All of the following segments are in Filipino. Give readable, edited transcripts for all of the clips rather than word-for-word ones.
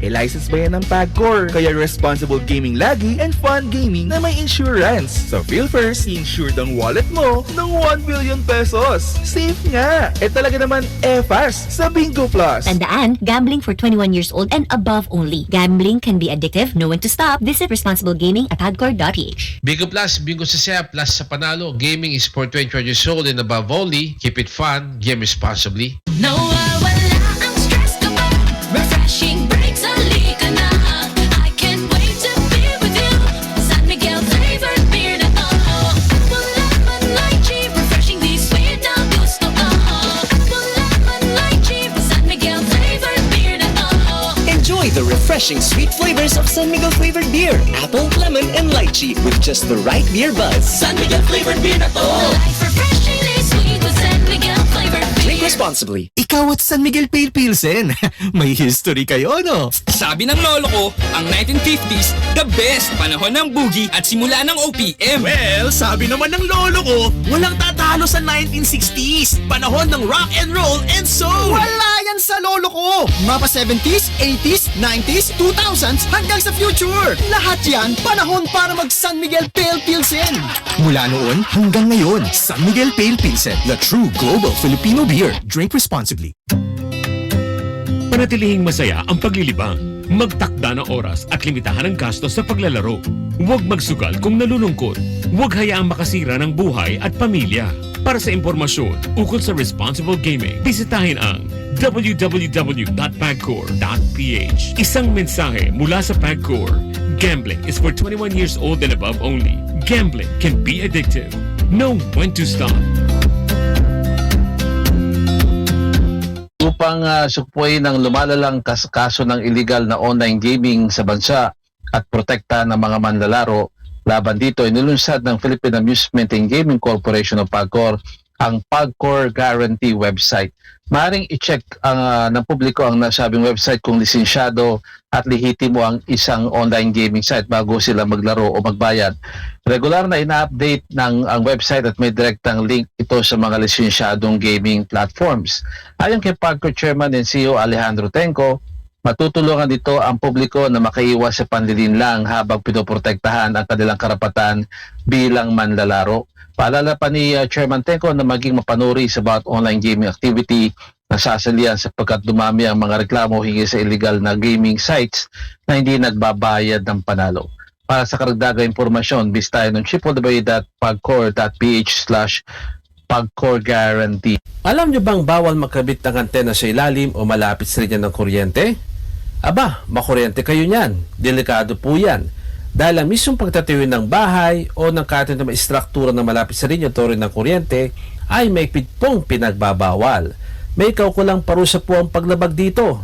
license ba yan ng PAGCOR? Kaya responsible gaming lagi and fun gaming na may insurance. So feel first, insured ang wallet mo ng 1 billion pesos. Safe nga! Talaga naman fast sa Bingo Plus. Tandaan, gambling for 21 years old and above only. Gambling can be addictive. Know when to stop. Visit responsiblegaming@pagcor.ph. Bingo Plus, Bingo sa saya, plus sa panalo. Gaming is for 21 years old and above only. Keep it fun, game responsibly. No, wala ang stress kapag refreshing breaks halika na. I can't wait to be with you. San Miguel flavored beer na to. Apple lemon lychee, refreshing di sweet na gusto ko. Apple lemon lychee, San Miguel flavored beer na to. Enjoy the refreshing sweet flavors of San Miguel flavored beer, apple, lemon, and lychee with just the right beer buzz. San Miguel flavored beer na to. Life refreshingly sweet with San Miguel flavored beer. Drink responsibly. Ikaw at San Miguel Pale Pilsen. May history kayo, no? Sabi ng lolo ko, ang 1950s, the best panahon ng boogie at simula ng OPM. Well, sabi naman ng lolo ko, walang tatalo sa 1960s. Panahon ng rock and roll and soul. Wala yan sa lolo ko. Mapa 70s, 80s, 90s, 2000s hanggang sa future. Lahat yan, panahon para mag San Miguel Pale Pilsen. Mula noon hanggang ngayon, San Miguel Pale Pilsen, the true global Filipino beer. Drink responsibly. Panatilihing masaya ang paglilibang. Magtakda ng oras at limitahan ang gastos sa paglalaro. Huwag magsugal kung nalulungkot. Huwag hayaang makasira ng buhay at pamilya. Para sa impormasyon ukol sa responsible gaming, bisitahin ang www.pagcor.ph. Isang mensahe mula sa PAGCOR. Gambling is for 21 years old and above only. Gambling can be addictive. Know when to stop. Upang supuin ng lumalalang kaso ng illegal na online gaming sa bansa at protektahan ng mga manlalaro, laban dito inilunsad ng Philippine Amusement and Gaming Corporation o PAGCOR ang PAGCOR Guarantee website. Maaaring i-check ng publiko ang nasabing website kung lisensyado at lehitimo ang isang online gaming site bago sila maglaro o magbayad. Regular na ina-update ng ang website at may direktang link ito sa mga lisensyadong gaming platforms. Ayon kay PAGCOR Chairman and CEO Alejandro Tenco, matutulungan dito ang publiko na makaiwas sa panlilinlang habang pinoprotektahan ang kanilang karapatan bilang manlalaro. Paalala pa ni Chairman Tenco na maging mapanuri sa bawat online gaming activity na sasalihan sapagkat dumami ang mga reklamo hinggil sa illegal na gaming sites na hindi nagbabayad ng panalo. Para sa karagdagang impormasyon, bisitahin ng www.pagcor.ph/PAGCOR-guarantee. Alam nyo bang bawal makabit ng antena sa ilalim o malapit sa linya ng kuryente? Aba, makuryente kayo niyan. Delikado po yan. Dahil ang mismong pagtatayo ng bahay o ng kahit na may istruktura na malapit sa linya o rin ng kuryente ay may pong pinagbabawal. May kaukulang parusa po ang paglabag dito.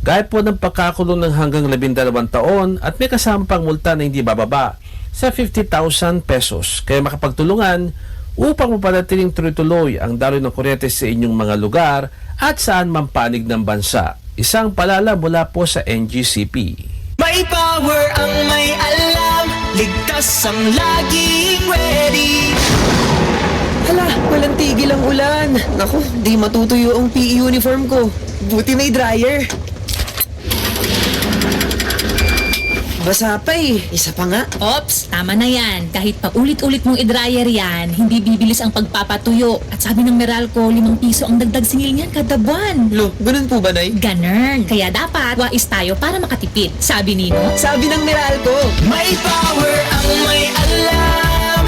Gaya po ng pagkakulong ng hanggang 12 taon at may kasama pang multa na hindi bababa sa 50,000 pesos. Kaya makapagtulungan upang mapanatiling tuloy-tuloy ang daloy ng kuryente sa inyong mga lugar at saan man panig ng bansa. Isang palala mula po sa NGCP. May power ang may alam, ligtas ang laging ready. Hala, walang tigil ang ulan. Naku, di matutuyo ang PE uniform ko. Buti may dryer. Basa pa eh. Isa pa nga. Ops, tama na yan. Kahit pa ulit-ulit mong i-dryer yan, hindi bibilis ang pagpapatuyo. At sabi ng Meralco, 5 piso ang dagdag singil niyan kada buwan. Lo, ganun po ba, Nay? Ganun. Kaya dapat, wais tayo para makatipid. Sabi nino? Sabi ng Meralco. May power ang may alam,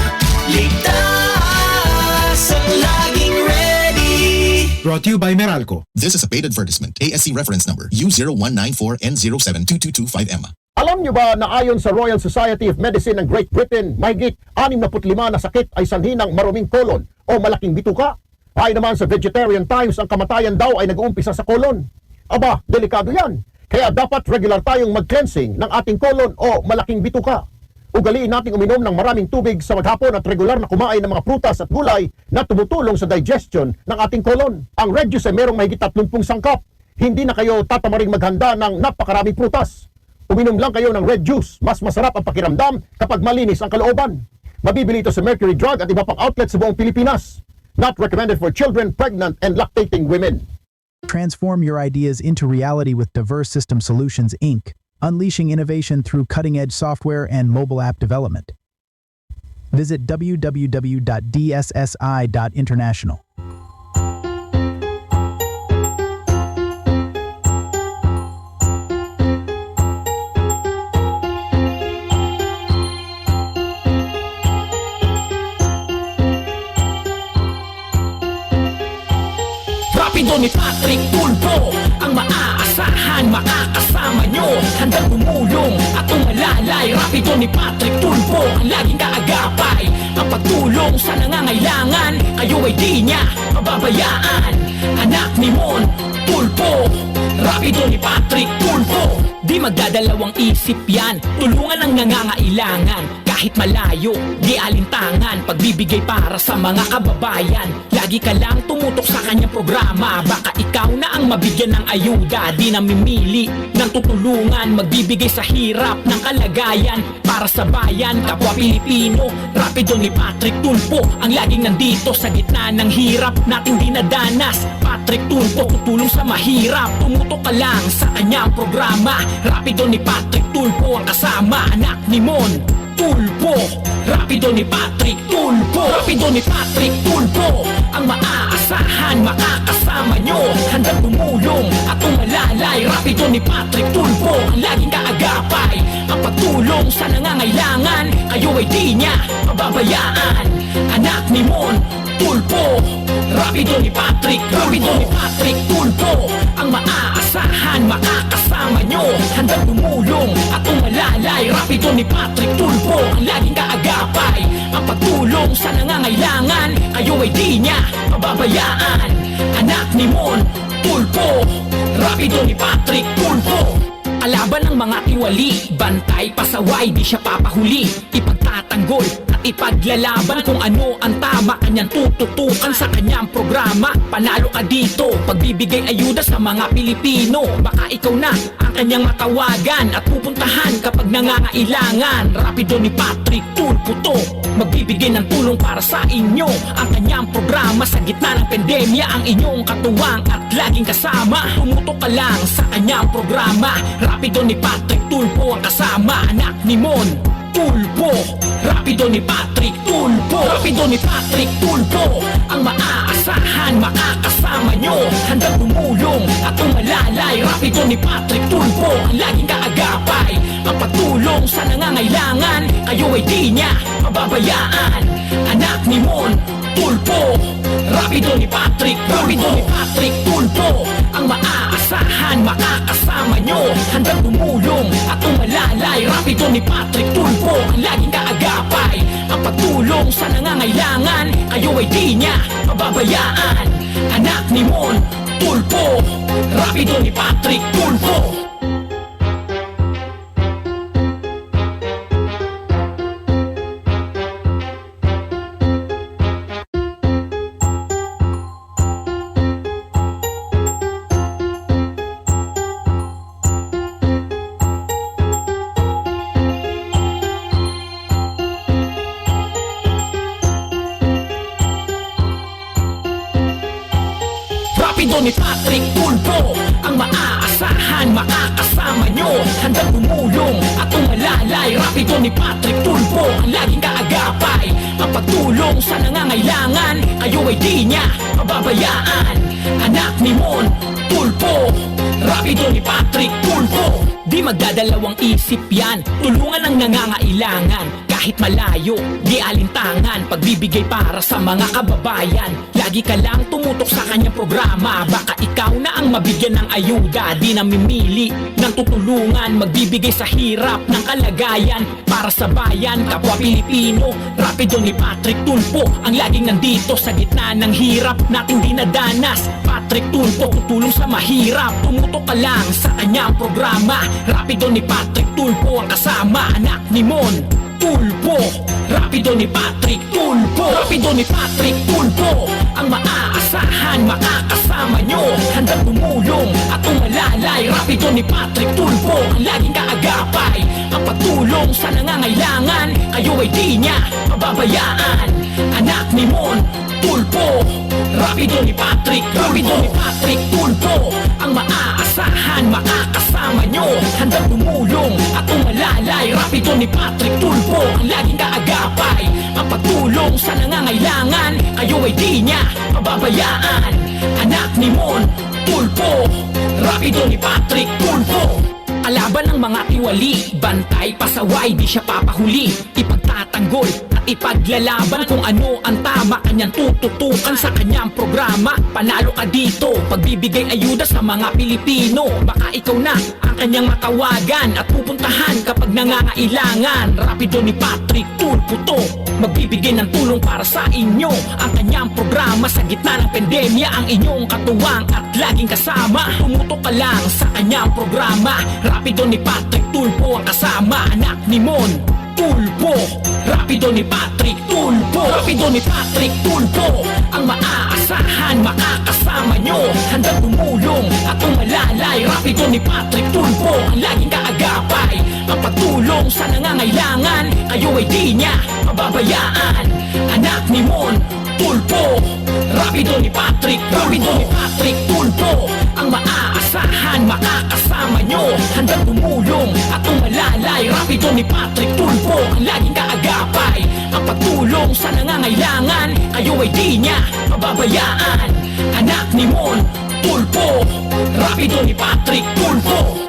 ligtas ang laging ready. Brought to you by Meralco. This is a paid advertisement. ASC reference number U0194N0722225M. Alam niyo ba na ayon sa Royal Society of Medicine ng Great Britain, mahigit 65 na sakit ay sanhi ng maruming kolon o malaking bituka? Ay naman sa Vegetarian Times, ang kamatayan daw ay nag-uumpisa sa kolon. Aba, delikado yan. Kaya dapat regular tayong mag-cleansing ng ating kolon o malaking bituka. Ugaliin nating uminom ng maraming tubig sa maghapon at regular na kumain ng mga prutas at gulay na tumutulong sa digestion ng ating kolon. Ang red juice ay merong mahigit 30 sangkap. Hindi na kayo tatamaring maghanda ng napakaraming prutas. Uminom lang kayo ng red juice. Mas masarap ang pakiramdam kapag malinis ang kalooban. Mabibili ito sa Mercury Drug at iba pang outlet sa buong Pilipinas. Not recommended for children, pregnant, and lactating women. Transform your ideas into reality with Diverse System Solutions, Inc., unleashing innovation through cutting-edge software and mobile app development. Visit www.dssi.international. Rapido ni Patrick Tulfo, ang maaasahan, makakasama nyo. Handang tumulong at umalalay. Rapido ni Patrick Tulfo, ang laging kaagapay. Ang pagtulong sa nangangailangan, kayo ay di niya pababayaan. Anak ni Mon Tulfo, Rapido ni Patrick Tulfo. Di magdadalawang isip yan, tulungan ang nangangailangan. Kahit malayo, di alintangan, pagbibigay para sa mga kababayan. Lagi ka lang tumutok sa kanyang programa, baka ikaw na ang mabigyan ng ayuda. Di namimili ng tutulungan, magbibigay sa hirap ng kalagayan. Para sa bayan, kapwa Pilipino, Rapido ni Patrick Tulfo, ang laging nandito sa gitna ng hirap nating dinadanas. Patrick Tulfo, tutulong sa mahirap, tumutok ka lang sa kanyang programa. Rapido ni Patrick Tulfo, ang kasama, anak ni Mon Tulfo. Rapido ni Patrick Tulfo, Rapido ni Patrick Tulfo, ang maaasahan, makakasama nyo. Handang tumulong at umalalay. Rapido ni Patrick Tulfo, ang laging kaagapay. Ang pagtulong sa nangangailangan, kayo ay di niya pababayaan. Anak ni Mon Tulfo, Rapido ni Patrick, Rapido ni Patrick Tulfo, ang maaasahan, makakasama nyo. Handang tumulong at umalalay. Rapido ni Patrick Tulfo, ang laging kaagapay. Ang pagtulong sa nangangailangan, kayo ay di niya pababayaan. Anak ni Mon Tulfo, Rapido ni Patrick Tulfo. Kalaban ng mga tiwali, bantay, pasaway, di siya papahuli. Ipagtatanggol at ipaglalaban kung ano ang tama. Kanyang tututukan sa kanyang programa. Panalo ka dito, pagbibigay ayuda sa mga Pilipino. Baka ikaw na ang kanyang matawagan at pupuntahan kapag nangangailangan. Rapido ni Patrick Tulfo to, magbibigay ng tulong para sa inyo. Ang kanyang programa sa gitna ng pandemya, ang inyong katuwang at laging kasama. Tumutok ka lang sa kanyang programa. Rapido ni Patrick Tulfo, ang kasama, anak ni Mon Tulfo. Rapido ni Patrick Tulfo, Rapido ni Patrick Tulfo, ang maaasahan, makakasama nyo. Handang tumulong at umalalay. Rapido ni Patrick Tulfo, ang laging kaagapay. Ang pagtulong sa nangangailangan, kayo ay di niya pababayaan. Anak ni Mon Tulfo, Rapido ni Patrick, Rapido ni Patrick Tulfo, ang maaasahan, makakasama nyo. Handang tumulong at umalalay. Rapido ni Patrick Tulfo, ang laging kaagapay. Ang pagtulong sa nangangailangan, kayo ay di niya pababayaan. Anak ni Mon Tulfo, Rapido ni Patrick Tulfo. Rapido ni Patrick Tulfo, ang maaasahan, makakasama nyo. Handang tumulong at umalalay. Rapido ni Patrick Tulfo, ang laging kaagapay. Ang pagtulong sa nangangailangan, kayo ay di niya pababayaan. Anak ni Mon Tulfo, Rapido ni Patrick Tulfo. Di magdadalawang isip yan, tulungan ang nangangailangan. Kahit malayo, di alintangan, pagbibigay para sa mga kababayan. Lagi ka lang tumutok sa kanyang programa, baka ikaw na ang mabigyan ng ayuda. Di namimili ng tutulungan, magbibigay sa hirap ng kalagayan. Para sa bayan, kapwa Pilipino, Rapido ni Patrick Tulfo, ang laging nandito sa gitna ng hirap nating dinadanas. Patrick Tulfo, tutulong sa mahirap, tumutok ka lang sa kanyang programa. Rapido ni Patrick Tulfo, ang kasama, anak ni Mon Tulfo. Rapido ni Patrick Tulfo, Rapido ni Patrick Tulfo, ang maaasahan, makakasama nyo. Handang tumulong at umalalay. Rapido ni Patrick Tulfo, ang laging kaagapay. Ang pagtulong sa nangangailangan, kayo ay di niya pababayaan. Anak ni Mon Tulpo, rapido ni Patrick Tulpo, ang maaasahan, makakasama nyo, handang tumulong at umalalay. Rapido ni Patrick Tulpo, ang laging kaagapay, ang pagtulong sa nangangailangan, kayo ay di niya pababayaan. Anak ni Mon Tulpo, rapido ni Patrick Tulpo. Kalaban ng mga tiwali, bantay, pasaway, di siya papahuli. Ipagtatanggol at ipaglalaban kung ano ang tama. Kanyang tututukan sa kanyang programa. Panalo ka dito, pagbibigay ayuda sa mga Pilipino. Baka ikaw na ang kanyang matawagan at pupuntahan kapag nangangailangan. Rapido ni Patrick Tulpo to, magbibigay ng tulong para sa inyo. Ang kanyang programa sa gitna ng pandemya, ang inyong katuwang at laging kasama. Tumutok ka lang sa kanyang programa. Rapido ni Patrick Tulpo ang kasama. Anak ni Mon Tulpo, rapido ni Patrick Tulpo, rapido ni Patrick Tulpo, ang maaasahan, makakasama nyo, handang tumulong at umalalay. Rapido ni Patrick Tulpo, ang laging kaagapay, ang pagtulong sa nangangailangan, kayo ay di niya pababayaan. Anak ni Mon Tulpo, rapido ni Patrick Tulpo, ang maaasahan, makakasama nyo, handang tumulong at umalalay. Rapido ni Patrick Tulpo, ang laging kaagapay, ang pagtulong sa nangangailangan, kayo ay di niya pababayaan. Anak ni Mon Tulpo, rapido ni Patrick Tulpo.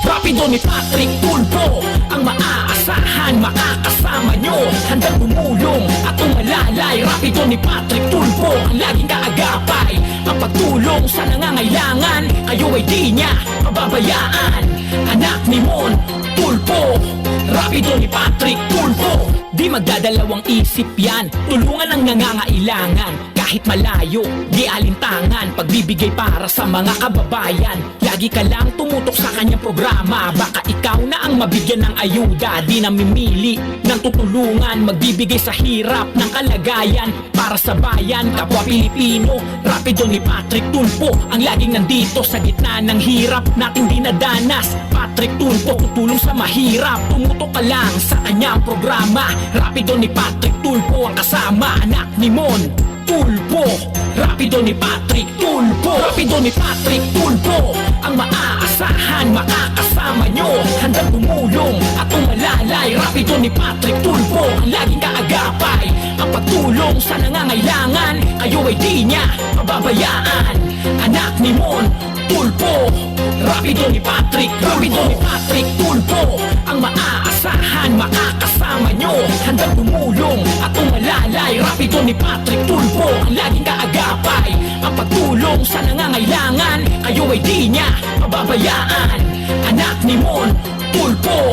Rapido ni Patrick Tulpo, ang maaasahan, makakasama nyo, handang tumulong at umalalay. Rapido ni Patrick Tulpo, ang laging kaagapay, ang pagtulong sa nangangailangan, kayo ay di niya pababayaan. Anak ni Mon Tulpo, rapido ni Patrick Tulpo. Di magdadalawang isip yan, tulungan ang nangangailangan. Kahit malayo, di alintangan, pagbibigay para sa mga kababayan. Lagi ka lang tumutok sa kanyang programa, baka ikaw na ang mabigyan ng ayuda. Di namimili ng tutulungan, magbibigay sa hirap ng kalagayan para sa bayan, kapwa Pilipino. Rapido ni Patrick Tulpo, ang laging nandito sa gitna ng hirap nating dinadanas. Patrick Tulpo, tutulong sa mahirap, tumutok ka lang sa kanyang programa. Rapido ni Patrick Tulpo ang kasama. Anak ni Mon Tulpo, rapido ni Patrick Tulpo, rapido ni Patrick Tulpo, ang maaasahan, makakasama nyo, handang tumulong at umalalay. Rapido ni Patrick Tulpo, ang laging kaagapay, ang pagtulong sa nangangailangan, kayo ay di niya pababayaan. Anak ni Mon Tulpo, rapido ni Patrick Tulpo, ang maaasahan, makakasama nyo, handang tumulong at umalalay. Rapido ni Patrick Tulpo, ang laging kaagapay, ang pagtulong sa nangangailangan, kayo ay di niya pababayaan. Anak ni Mon Tulpo,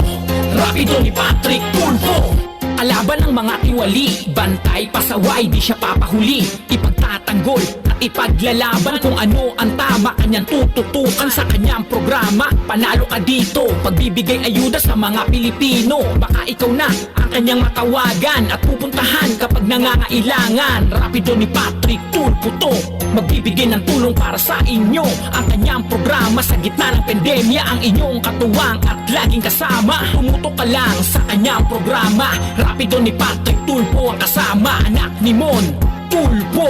rapido ni Patrick Tulpo. Kalaban ng mga tiwali, bantay, pasaway, di siya papahuli. Ipagtatanggol at ipaglalaban kung ano ang tama. Kanyang tututukan sa kanyang programa. Panalo ka dito, pagbibigay ayuda sa mga Pilipino. Baka ikaw na ang kanyang matawagan at pupuntahan kapag nangangailangan. Rapido ni Patrick Tulpo to, magbibigay ng tulong para sa inyo. Ang kanyang programa sa gitna ng pandemya, ang inyong katuwang at laging kasama. Tumutok ka lang sa kanyang programa. Rapido ni Patrick Tulpo ang kasama. Anak ni Mon Tulpo,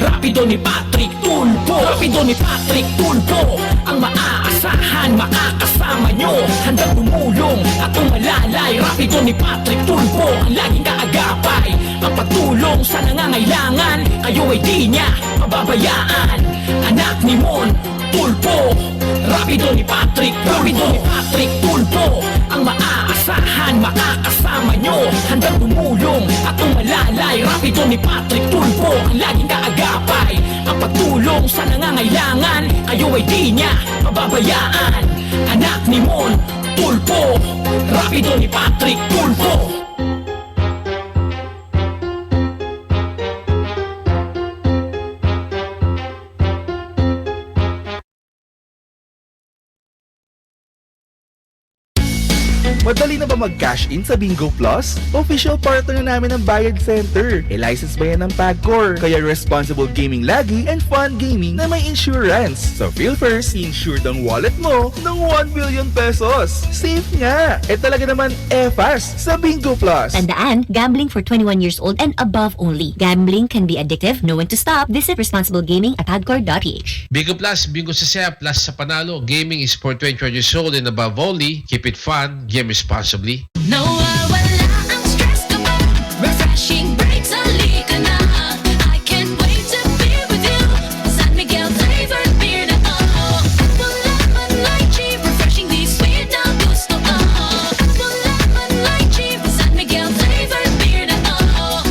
rapido ni Patrick Tulpo, rapido ni Patrick Tulpo, ang maaasahan, makakasama nyo, handang tumulong at umalalay. Rapido ni Patrick Tulpo, ang laging kaagapay, ang pagtulong sa nangangailangan, kayo ay di niya pababayaan. Anak ni Mon Tulpo, rapido ni Patrick Tulpo, ang maaasahan, makakasama nyo, handang tumulong at umalalay. Rapido ni Patrick Tulpo, ang laging kaagapay, ang pagtulong sa nangangailangan, kayo ay di niya pababayaan. Anak ni Mon Tulpo, rapido ni Patrick Tulpo. Madali na ba mag-cash in sa Bingo Plus? Official partner na namin ng Bayad Center. E-license ba yan ng PAGCOR? Kaya responsible gaming lagi and fun gaming na may insurance. So feel first, insured ang wallet mo ng 1 billion pesos. Safe nga! Talaga naman fast sa Bingo Plus. Tandaan, gambling for 21 years old and above only. Gambling can be addictive. Know when to stop. Visit responsible gaming at padcor.ph. Bingo Plus, Bingo sa Saya, plus sa Panalo. Gaming is for 21 years old and above only. Keep it fun. Game responsibly. Nawawala ang stress ko mo. Refreshing breaks, halika na. I can't wait to be with you. San Miguel flavored beer na to. Apple lemon lychee, refreshingly sweet ang gusto ko. Apple lemon lychee, San Miguel flavored beer na to.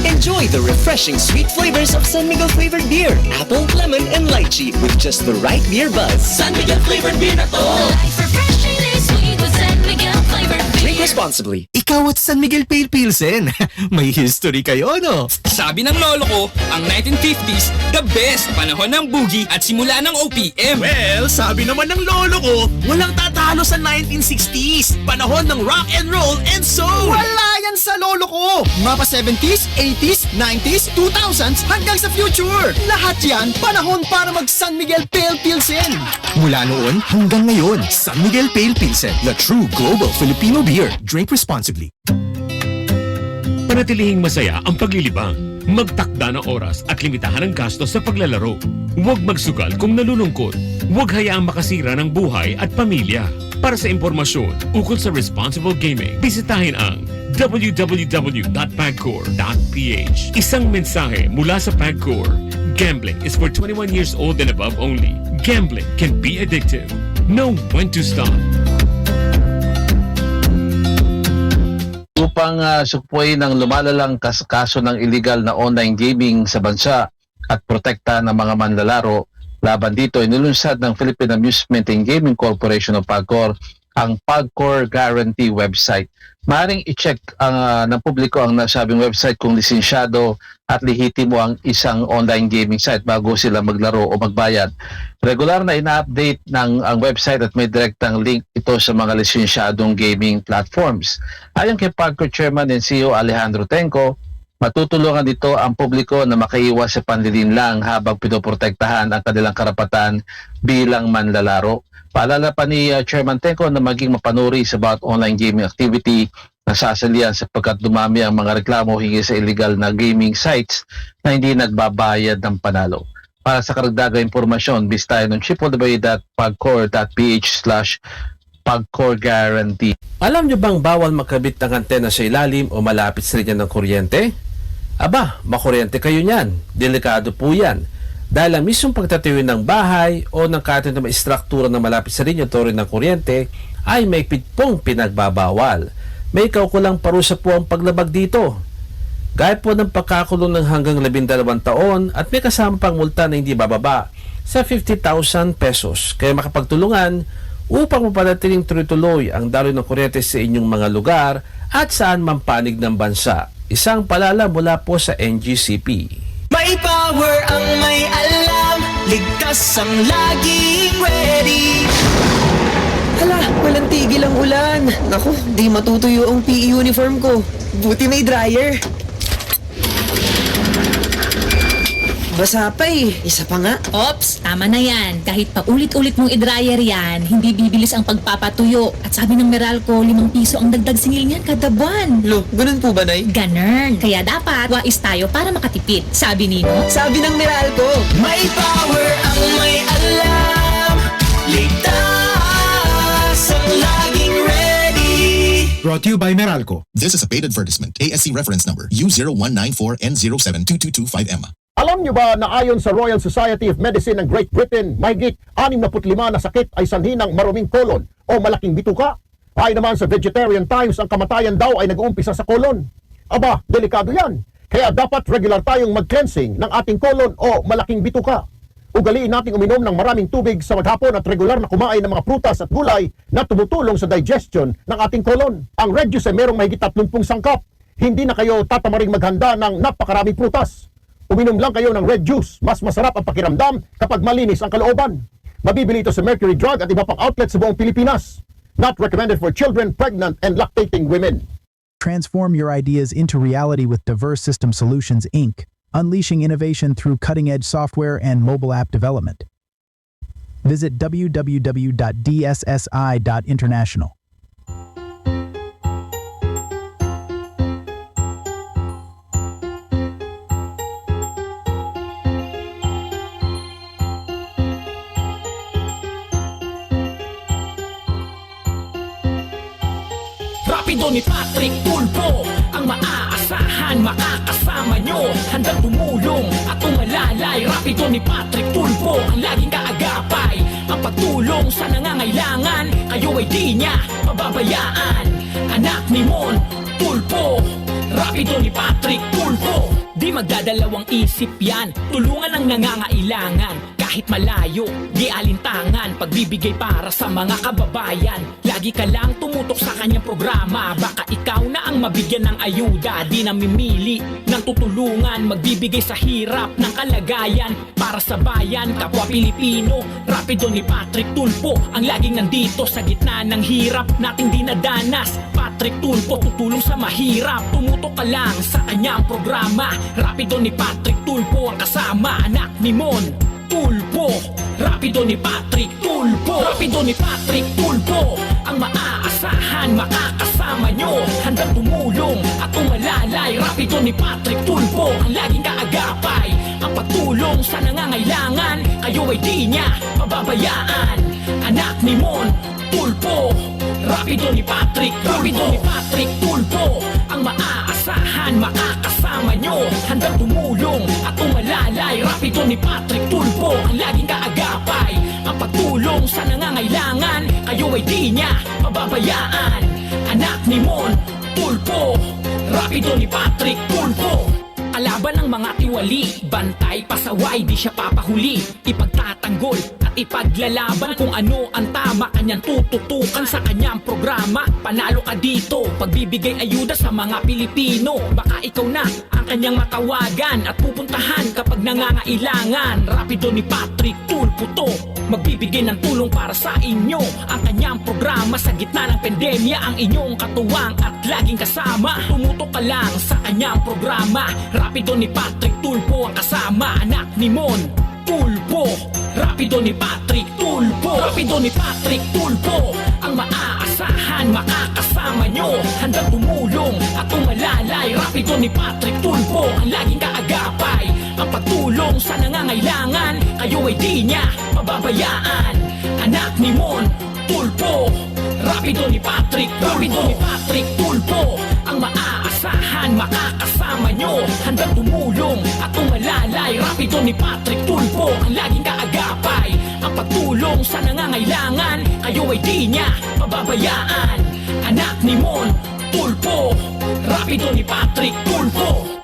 Enjoy the refreshing sweet flavors of San Miguel flavored beer, apple, lemon, and lychee with just the right beer buzz. San Miguel flavored beer na to. Life refreshingly sweet with San Miguel flavored beer. Drink responsibly. Ikaw at San Miguel Pale Pilsen. May history kayo, no? Sabi ng lolo ko, ang 1950s, the best panahon ng boogie at simula ng OPM. Well, sabi naman ng lolo ko, walang tatalo sa 1960s. Panahon ng rock and roll and soul. Wala yan sa lolo ko. Mapa 70s, 80s, 90s, 2000s hanggang sa future. Lahat yan, panahon para mag San Miguel Pale Pilsen. Mula noon hanggang ngayon, San Miguel Pale Pilsen, the true global Filipino beer. Drink responsibly. Panatilihing masaya ang paglilibang. Magtakda ng oras at limitahan ang gastos sa paglalaro. Huwag magsugal kung nalulungkot. Huwag hayaang makasira ng buhay at pamilya. Para sa impormasyon ukol sa responsible gaming, bisitahin ang www.pagcor.ph. Isang mensahe mula sa PAGCOR. Gambling is for 21 years old and above only. Gambling can be addictive. Know when to stop. Upang supuin ang lumalalang kaso ng illegal na online gaming sa bansa at protekta ng mga manlalaro, laban dito inilunsad ng Philippine Amusement and Gaming Corporation o PAGCOR ang PAGCOR Guarantee website. Maaaring i-check ng publiko ang nasabing website kung lisensyado at lehitimo ang isang online gaming site bago sila maglaro o magbayad. Regular na ina-update ng ang website at may direktang link ito sa mga lisensyadong gaming platforms. Ayon kay PAGCOR Chairman and CEO Alejandro Tenco, matutulungan dito ang publiko na makaiwas sa panlilinlang habang pinoprotektahan ang kanilang karapatan bilang manlalaro. Paalala pa ni Chairman Tenco na maging mapanuri sa bawat online gaming activity na sasalian sapagkat dumami ang mga reklamo hinggil sa illegal na gaming sites na hindi nagbabayad ng panalo. Para sa karagdagang impormasyon, bisitahin ng www.pagcor.ph/PAGCOR-guarantee. Alam nyo bang bawal makabit ng antena sa ilalim o malapit sa linya ng kuryente? Aba, makuryente kayo niyan. Delikado po yan. Dahil ang mismong pagtatayo ng bahay o ng kahit na maistruktura ng malapit sa linya o rin ng kuryente ay may pong pinagbabawal. May kaukulang parusa po ang paglabag dito. Gaya po ng pagkakulong ng hanggang 12 taon at may kasama pang multa na hindi bababa sa 50,000 pesos. Kaya makapagtulungan upang mapanatiling tuloy-tuloy ang daloy ng kuryente sa inyong mga lugar at saan man panig ng bansa. Isang palala mula po sa NGCP. May power ang may alam, ligtas ang laging ready. Hala, walang tigil ang ulan. Naku, di matutuyo ang PE uniform ko. Buti may dryer. Basa pa eh. Isa pa nga. Ops, tama na yan. Kahit paulit-ulit mong i-dryer yan, hindi bibilis ang pagpapatuyo. At sabi ng Meralco, 5 piso ang dagdag singil niyan kada buwan. Lo, ganun po ba, Nay? Ganun. Kaya dapat, wais tayo para makatipid. Sabi nino? Sabi ng Meralco. May power ang may alam, ligtas ang laging ready. Brought to you by Meralco. This is a paid advertisement. ASC reference number U0194N0722225M. Alam nyo ba na ayon sa Royal Society of Medicine ng Great Britain, mahigit 65 na sakit ay sanhi ng maruming kolon o malaking bituka? Ay naman sa Vegetarian Times, ang kamatayan daw ay nag-uumpisa sa kolon. Aba, delikado yan. Kaya dapat regular tayong mag-cleansing ng ating kolon o malaking bituka. Ugaliin nating uminom ng maraming tubig sa maghapon at regular na kumain ng mga prutas at gulay na tumutulong sa digestion ng ating kolon. Ang red juice ay merong mahigit 30 sangkap. Hindi na kayo tatamaring maghanda ng napakaraming prutas. Uminom lang kayo ng red juice. Mas masarap ang pakiramdam kapag malinis ang kalooban. Mabibili ito sa Mercury Drug at iba pang outlet sa buong Pilipinas. Not recommended for children, pregnant, and lactating women. Transform your ideas into reality with Diverse System Solutions, Inc., unleashing innovation through cutting-edge software and mobile app development. Visit www.dssi.international. Rapido ni Patrick Tulfo, ang maaasahan, makakasama nyo. Handang tumulong at umalalay. Rapido ni Patrick Tulfo, ang laging kaagapay. Ang pagtulong sa nangangailangan, kayo ay di niya pababayaan. Anak ni Mon Tulfo, Rapido ni Patrick Tulfo. Di magdadalawang isip yan, tulungan ang nangangailangan. Kahit malayo, di alintangan, pagbibigay para sa mga kababayan. Lagi ka lang tumutok sa kanyang programa, baka ikaw na ang mabigyan ng ayuda. Di namimili ng tutulungan, magbibigay sa hirap ng kalagayan. Para sa bayan, kapwa Pilipino, Rapido ni Patrick Tulfo, ang laging nandito sa gitna ng hirap nating dinadanas. Patrick Tulfo, tutulong sa mahirap, tumutok ka lang sa kanyang programa. Rapido ni Patrick Tulfo, ang kasama, anak ni Mon Tulfo. Rapido ni Patrick Tulfo, Rapido ni Patrick Tulfo, ang maaasahan, makakasama nyo. Handang tumulong at umalalay. Rapido ni Patrick Tulfo, ang laging kaagapay. Ang pagtulong sa nangangailangan, kayo ay di niya pababayaan. Anak ni Mon Tulfo, Rapido ni Patrick, Rapido ni Patrick Tulfo, ang maaasahan, makakasama nyo. Handang tumulong at umalalay. Rapido ni Patrick Tulfo, ang laging kaagapay. Ang pagtulong sa nangangailangan, kayo ay di niya pababayaan. Anak ni Mon Tulfo, Rapido ni Patrick Tulfo. Kalaban ng mga tiwali, bantay, pasaway, di siya papahuli. Ipagtatanggol at ipaglalaban kung ano ang tama. Kanyang tututukan sa kanyang programa. Panalo ka dito, pagbibigay ayuda sa mga Pilipino. Baka ikaw na ang kanyang matawagan at pupuntahan kapag nangangailangan. Rapido ni Patrick Tulfo to, magbibigay ng tulong para sa inyo. Ang kanyang programa sa gitna ng pandemya, ang inyong katuwang at laging kasama. Tumutok ka lang sa kanyang programa. Rapido ni Patrick Tulfo, ang kasama, anak ni Mon Tulfo. Rapido ni Patrick Tulfo, Rapido ni Patrick Tulfo, ang maaasahan, makakasama nyo. Handang tumulong at umalalay. Rapido ni Patrick Tulfo, ang laging kaagapay. Ang pagtulong sa nangangailangan, kayo ay di niya pababayaan. Anak ni Mon Tulfo, Rapido ni Patrick, Rapido ni Patrick Tulfo, ang maaasahan, makakasama nyo. Handang tumulong at umalalay. Rapido ni Patrick Tulfo, ang laging kaagapay. Ang pagtulong sa nangangailangan, kayo ay di niya pababayaan. Anak ni Mon Tulfo, Rapido ni Patrick Tulfo.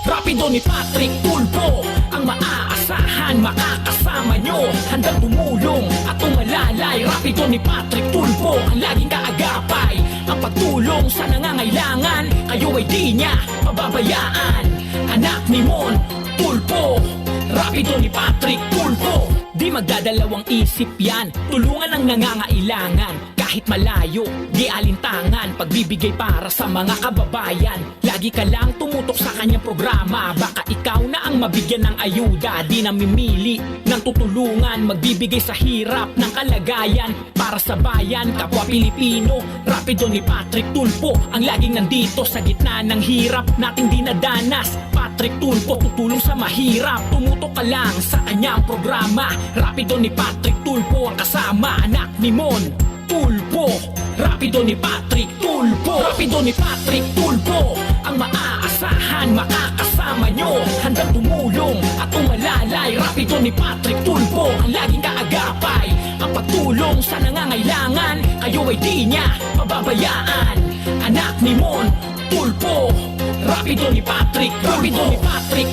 Rapido ni Patrick Tulfo, ang maaasahan, makakasama nyo. Handang tumulong at umalalay. Rapido ni Patrick Tulfo, ang laging kaagapay. Ang pagtulong sa nangangailangan, kayo ay di niya pababayaan. Anak ni Mon Tulfo, Rapido ni Patrick Tulfo. Di magdadalawang isip yan, tulungan ang nangangailangan. Kahit malayo, di alintangan, pagbibigay para sa mga kababayan. Lagi ka lang tumutok sa kanyang programa, baka ikaw na ang mabigyan ng ayuda. Di namimili ng tutulungan, magbibigay sa hirap ng kalagayan. Para sa bayan, kapwa Pilipino, Rapido ni Patrick Tulfo, ang laging nandito sa gitna ng hirap nating dinadanas. Patrick Tulfo, tutulong sa mahirap, tumutok ka lang sa kanyang programa. Rapido ni Patrick Tulfo, ang kasama, anak ni Mon Tulfo. Rapido ni Patrick Tulfo, Rapido ni Patrick Tulfo, ang maaasahan, makakasama nyo. Handang tumulong at umalalay. Rapido ni Patrick Tulfo, ang laging kaagapay. Ang pagtulong sa nangangailangan, kayo ay di niya pababayaan. anak ni Mon Tulpo. Rapido ni Patrick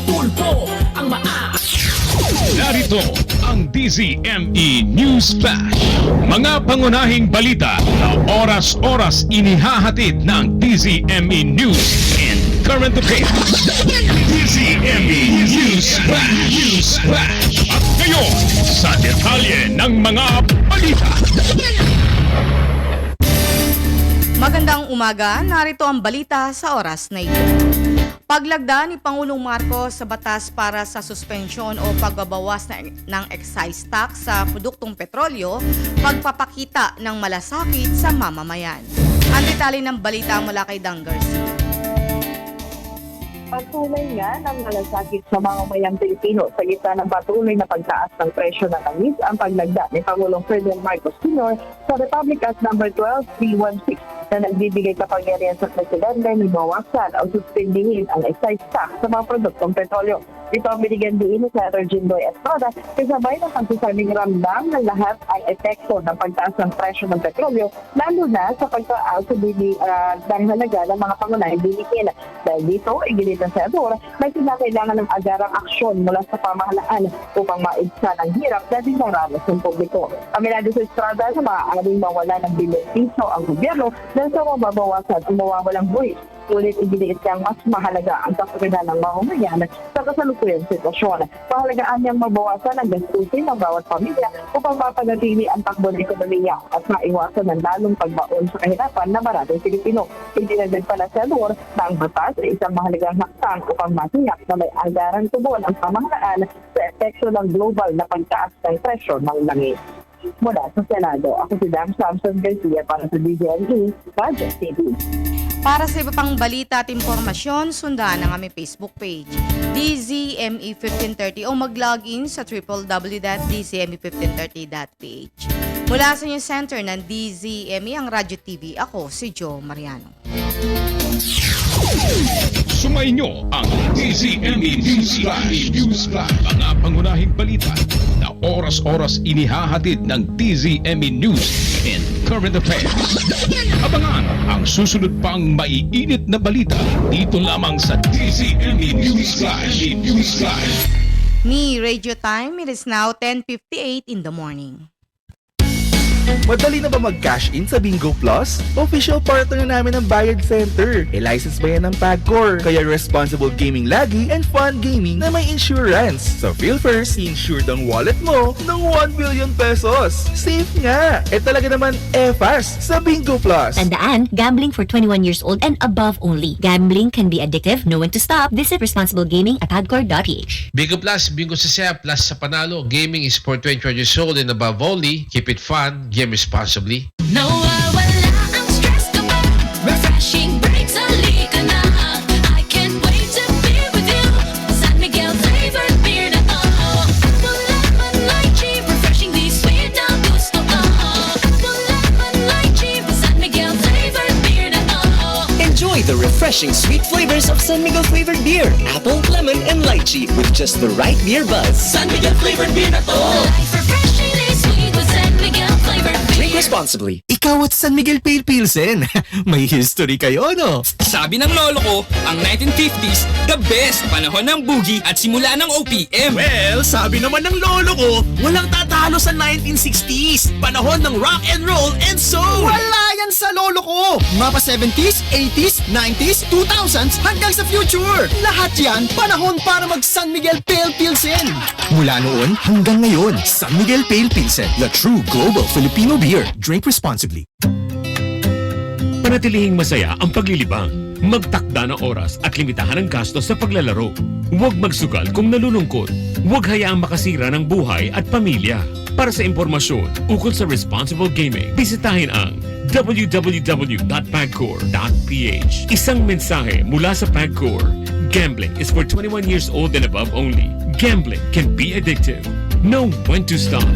Tulpo, ang Narito ang DZME News Flash. Mga pangunahing balita na oras-oras inihahatid ng DZME News and Current Affairs. DZME News Flash. At ngayon, sa detalye ng mga balita. Magandang umaga, narito ang balita sa oras na ito. Paglagda ni Pangulong Marcos sa batas para sa suspensyon o pagbabawas ng excise tax sa produktong petrolyo, pagpapakita ng malasakit sa mamamayan. Ang detalye ng balita mula kay Dang Garcia. Patuloy nga ng malasakit sa mga mayang Pilipino sa gitna ng patuloy na pagtaas ng presyo ng langis ang paglagda ni Pangulong Ferdinand Marcos Sr. sa Republic Act No. 12316 na nagbibigay kapangyarihan sa Presidente na bawasan o suspindihin ang excise tax sa mga produktong petrolyo. Ito ang binigyan diin ni Senator Jimboy Estrada kasabay ng pagsasabing ramdam ng lahat ang epekto ng pagtaas ng presyo ng petrolyo, lalo na sa pagtaas ng halaga ng mga pangunahing bilihin. Dahil dito, iginit ng Senador, may kinakailangan ng agarang aksyon mula sa pamahalaan upang maibsan ang hirap na dinaranas ng publiko. Aminado sa Estrada na maaaring mawala ng benepisyo ang gobyerno dahil sa mababawasan o mawawalang buwis. Ngunit iginiit niyang mas mahalaga ang kapagitan ng mamamayan sa kasalukuyang sitwasyon. Mahalagaan niyang mabawasan ang gastusin ng bawat pamilya upang mapanatili ang takbo ng ekonomiya at maiwasan ng lalong pagbaon sa kahirapan na maraming Pilipino. Idinagdag pa ng Senador na ang batas ay isang mahalagang haktang upang matiyak na may anggarang tugon ang pamahalaan sa epekto ng global na pagtaas ng presyo ng langis. Mula sa Senado, ako si Dam Samson Garcia para sa DZME Budget TV. Para sa iba pang balita at informasyon, sundan ang aming Facebook page, DZME 1530 o mag-login sa www.dzme1530.ph. Mula sa News Center ng DZME, ang Radyo TV, ako si Joe Mariano. Sumainyo ang DZME News Flash. Mga pangunahing balita na oras-oras inihahatid ng DZME News and Current Affairs. Abangan ang susunod pang maiinit na balita dito lamang sa DZME News Flash. Me Radio Time, it is now 10:58 in the morning. Madali na ba mag-cash in sa Bingo Plus? Official partner na namin ng Bayad Center. E-license ba yan ng PAGCOR? Kaya responsible gaming lagi and fun gaming na may insurance. So feel first, insured ang wallet mo ng 1 billion pesos. Safe nga! Talaga naman fast sa Bingo Plus. Tandaan, gambling for 21 years old and above only. Gambling can be addictive, know when to stop. Visit responsible gaming at PAGCOR.ph. Bingo Plus, Bingo Sasaya, plus sa panalo. Gaming is for 21 years old and above only. Keep it fun, game responsibly. Nawawala ang stress kapag refreshing breaks halika na. I can't wait to be with you. San Miguel flavored beer na to. Apple lemon lychee, refreshingly sweet na gusto ko. Apple lemon lychee, San Miguel flavored beer na to. Enjoy the refreshing sweet flavors of San Miguel flavored beer, apple, lemon, and lychee with just the right beer buzz. San Miguel flavored beer na to. Life refreshingly sweet with San Miguel flavored beer. Drink responsibly. Ikaw at San Miguel Pale Pilsen. May history kayo, no? Sabi ng lolo ko, ang 1950s, the best panahon ng boogie at simula ng OPM. Well, sabi naman ng lolo ko, walang tatalo sa 1960s. Panahon ng rock and roll and soul. Wala yan sa lolo ko. Mga pa 70s, 80s, 90s, 2000s hanggang sa future. Lahat yan, panahon para mag San Miguel Pale Pilsen. Mula noon hanggang ngayon, San Miguel Pale Pilsen, the true global Filipino beer. Drink responsibly. Panatilihing masaya ang paglilibang. Magtakda ng oras at limitahan ang gastos sa paglalaro. Huwag magsugal kung nalulungkot. Huwag hayaang makasira ng buhay at pamilya. Para sa impormasyon ukol sa responsible gaming, bisitahin ang www.pagcor.ph. Isang mensahe mula sa PAGCOR. Gambling is for 21 years old and above only. Gambling can be addictive. Know when to stop.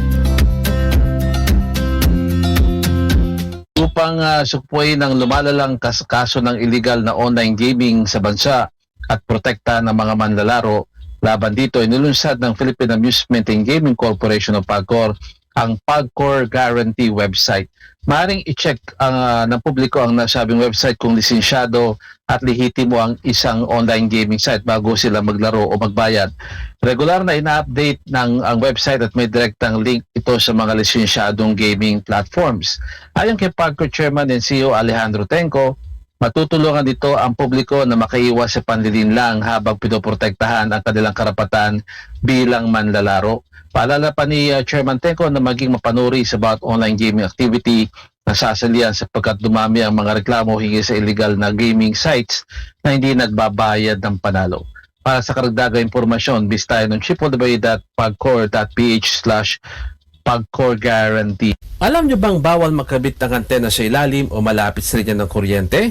Upang supuin ang lumalalang kaso ng illegal na online gaming sa bansa at protekta ng mga manlalaro, laban dito inulunsad ng Philippine Amusement and Gaming Corporation o PAGCOR ang PAGCOR Guarantee website. Maring i-check ng publiko ang nasabing website kung lisensyado at lehitimo ang isang online gaming site bago sila maglaro o magbayad. Regular na ina-update ng ang website at may direktang link ito sa mga lisensyadong gaming platforms. Ayon kay PAGCOR Chairman and CEO Alejandro Tenco, matutulungan dito ang publiko na makaiwas sa panlilinlang habang pinoprotektahan ang kanilang karapatan bilang manlalaro. Paalala pa ni Chairman Tenco na maging mapanuri sa bawat online gaming activity na sasalian sapagkat dumami ang mga reklamo hinggil sa illegal na gaming sites na hindi nagbabayad ng panalo. Para sa karagdagang impormasyon, bisitahin ng www.pagcor.ph/pagcorguarantee. Alam nyo bang bawal makabit ng antena sa ilalim o malapit sa linya ng kuryente?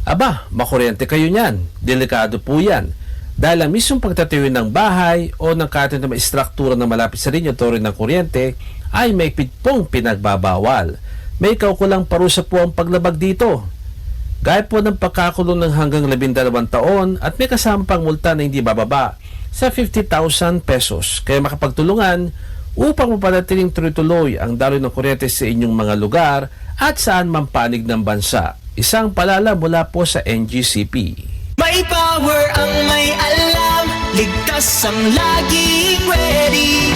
Aba, makuryente kayo niyan. Delikado po yan. Dahil ang mismong pagtatayo ng bahay o ng kahit na istruktura na malapit sa linya o rin ng kuryente ay may pong pinagbabawal. May kaukulang parusa po ang paglabag dito. Gaya po ng pagkakulong ng hanggang 12 taon at may kasampang multa na hindi bababa sa 50,000 pesos. Kaya makapagtulungan upang mapanatiling tuloy-tuloy ang daloy ng kuryente sa inyong mga lugar at saan man panig ng bansa. Isang palala mula po sa NGCP. May power ang may alam, ligtas ang laging ready.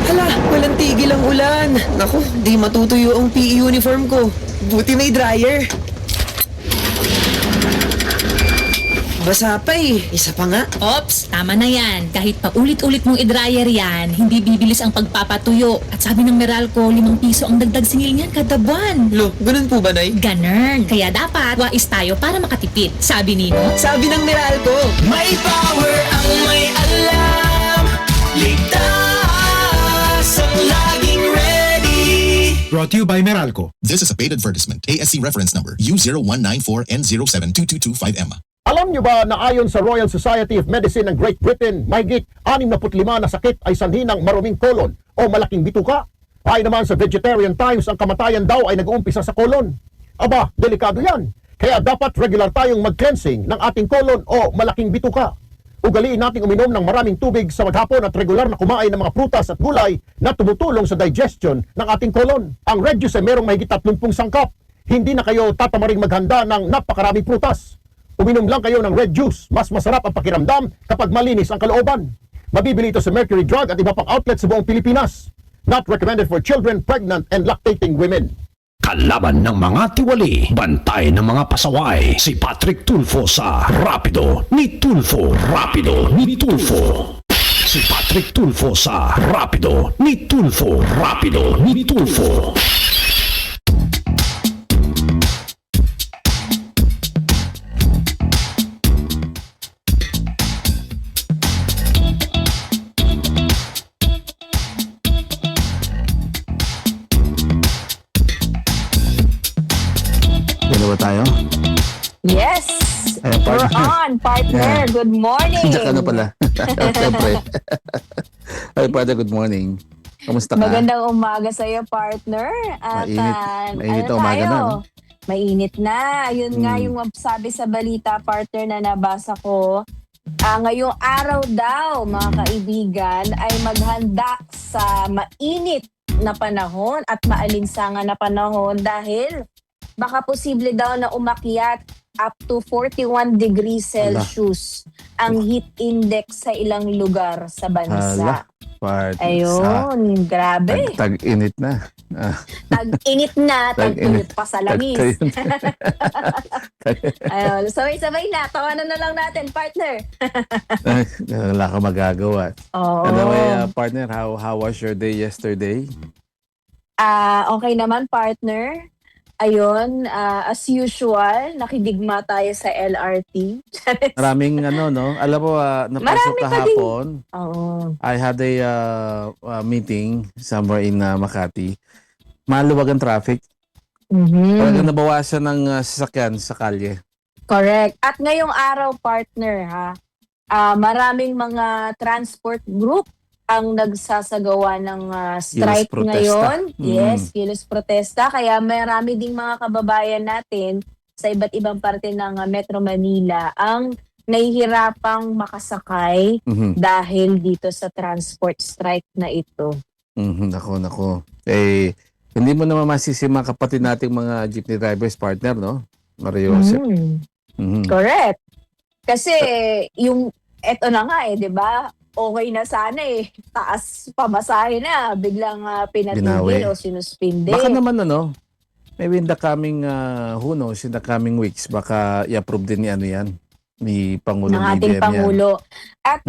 Hala, walang tigil ang ulan. Naku, di matutuyo ang PE uniform ko. Buti may dryer. Basa pa eh. Isa pa nga. Ops, tama na yan. Kahit paulit-ulit mong i-dryer yan, hindi bibilis ang pagpapatuyo. At sabi ng Meralco, 5 piso ang dagdag singil niyan kada buwan. Lo, ganun po ba, Nay? Ganun. Kaya dapat, wais tayo para makatipid. Sabi nino? Sabi ng Meralco. May power ang may alam, ligtas ang laging ready. Brought to you by Meralco. This is a paid advertisement. ASC reference number U0194N0722225M. Alam nyo ba na ayon sa Royal Society of Medicine ng Great Britain, mahigit 65 na sakit ay sanhi ng maruming kolon o malaking bituka? Ay naman sa Vegetarian Times, ang kamatayan daw ay nag-uumpisa sa kolon. Aba, delikado yan. Kaya dapat regular tayong mag-cleansing ng ating kolon o malaking bituka. Ugaliin nating uminom ng maraming tubig sa maghapon at regular na kumain ng mga prutas at gulay na tumutulong sa digestion ng ating kolon. Ang red juice ay merong mahigit 30 sangkap. Hindi na kayo tatamaring maghanda ng napakaraming prutas. Uminom lang kayo ng red juice. Mas masarap ang pakiramdam kapag malinis ang kalooban. Mabibili ito sa Mercury Drug at iba pang outlet sa buong Pilipinas. Not recommended for children, pregnant, and lactating women. Kalaban ng mga tiwali, bantay ng mga pasaway, si Patrick Tulfo sa Rapido ni Tulfo. Rapido ni Tulfo. Si Patrick Tulfo sa Rapido ni Tulfo. Rapido ni Tulfo. Dalawa tayo? Yes! Ayan, We're partner. on, partner. Yeah. Good morning. Diyan ka na pala. Siyempre. Ay, partner, good morning. Kamusta ka? Magandang umaga sa iyo, partner. At Mainit na umaga na, no? Mainit na. Yun nga yung sabi sa balita, partner, na nabasa ko. Ngayong araw daw, mga kaibigan, ay maghanda sa mainit na panahon at maalinsangan na panahon dahil baka posible daw na umakyat up to 41 degrees Celsius ang heat index sa ilang lugar sa bansa. Partner. Ayun, grabe. Tag-init na. Tag-init na, tag-init pa sa langis. Ayun, sabay-sabay na. Tawanan na lang natin, partner. Wala ka magagawa. Oo. Anyway, partner, how was your day yesterday? Okay naman, partner. Ayun, as usual, nakidigma tayo sa LRT. Maraming no? Alam mo, napasok kahapon. Oo. I had a meeting somewhere in Makati. Maluwag ang traffic. Talagang nabawasan ng sasakyan sa kalye. Correct. At ngayong araw, partner, maraming mga transport group ang nagsasagawa ng strike ngayon. Yes, kilos protesta. Kaya marami ding mga kababayan natin sa iba't ibang parte ng Metro Manila ang nahihirapang makasakay dahil dito sa transport strike na ito. Nako. Eh, hindi mo naman masisi mga kapatid nating mga jeepney drivers partner, no? Mario Joseph. Correct. Kasi eto na nga 'di ba? Okay na sana taas pamasahe na, biglang Binawi. pinatigil o sinuspinde. Baka naman maybe in the coming who knows, in the coming weeks baka i-approve din ni Pangulong ng ating BBM Pangulo. At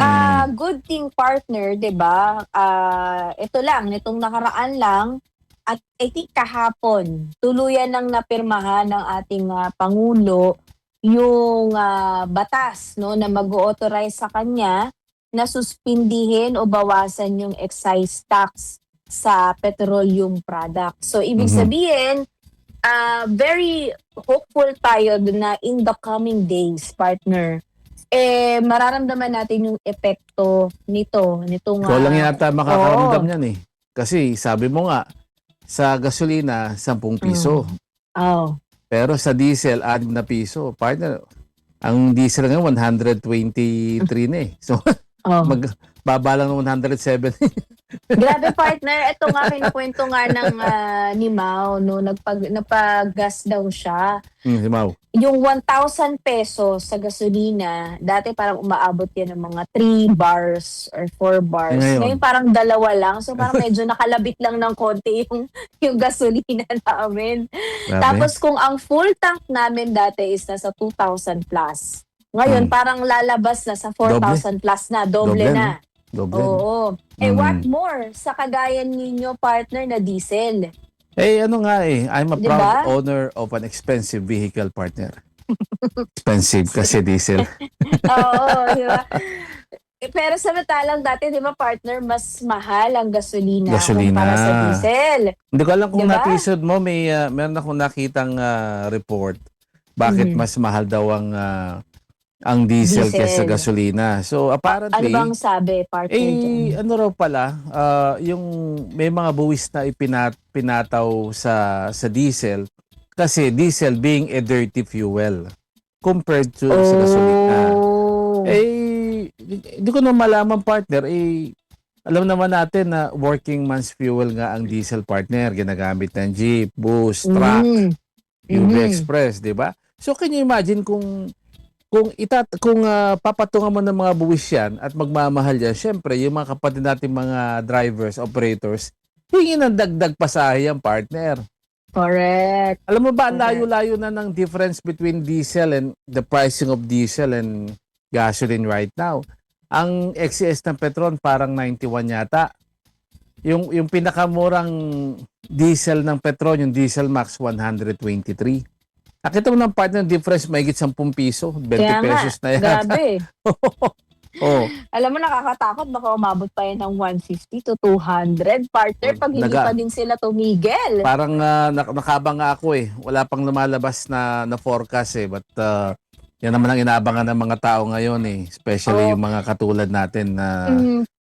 good thing partner, 'di ba? Ito lang, nitong nakaraan lang at I think kahapon, tuluyan nang napirmahan ng ating Pangulo yung batas no na mag-authorize sa kanya na suspindihin o bawasan yung excise tax sa petroleum product. So ibig sabihin, very hopeful tayo na in the coming days, partner, mararamdaman natin yung epekto nitong Ikaw lang yata makakaramdam yan Kasi sabi mo nga, sa gasolina, 10 piso. Pero sa diesel, 6 na piso. Partner, ang diesel ngayon, 123 na So, baba lang ng 107. Grabe partner, ito nga kinukwento nga ng ni Mau, no, napag-gas daw siya. Si Mau. Yung 1,000 pesos sa gasolina, dati parang umaabot yan ng mga 3 bars or 4 bars. Ngayon parang 2 lang. So parang medyo nakalabit lang ng konti yung gasolina namin. Tapos kung ang full tank namin dati is nasa 2,000 plus. Ngayon parang lalabas na sa 4,000 plus na, doble na. Oo. What more sa kagayan ninyo partner na diesel? I'm a proud owner of an expensive vehicle, partner. Expensive kasi diesel. Oo, di ba? Pero samantalang dati, di ba partner, mas mahal ang gasolina kumpara sa diesel. Hindi ko alam kung napisod mo, meron akong nakitang report bakit mas mahal daw ang diesel kaysa gasolina. So apparently, ano bang sabi, partner? ano raw pala, yung may mga buwis na pinataw sa diesel kasi diesel being a dirty fuel compared to sa gasolina. Hindi ko na malaman, partner, alam naman natin na working man's fuel nga ang diesel, partner. Ginagamit ng jeep, bus, truck, UV Express, di ba? So can you imagine kung papatungan mo ng mga buwis yan at magmamahal yan, syempre, yung mga kapatid natin mga drivers, operators, hingin ng dagdag pasahe yan, partner. Correct. Alam mo ba, layo-layo na ng difference between diesel and the pricing of diesel and gasoline right now. Ang XCS ng Petron parang 91 yata. Yung pinakamurang diesel ng Petron, yung Diesel Max, 123. Nakita mo ng partner difference, mahigit 10 piso, 20 pesos na yata. Grabe. Alam mo, nakakatakot, baka umabot pa yan ng 150 to 200, partner, pag hindi pa din sila tumigil. Parang nakabang nga ako Wala pang lumalabas na forecast but yan naman ang inaabangan ng mga tao ngayon especially yung mga katulad natin na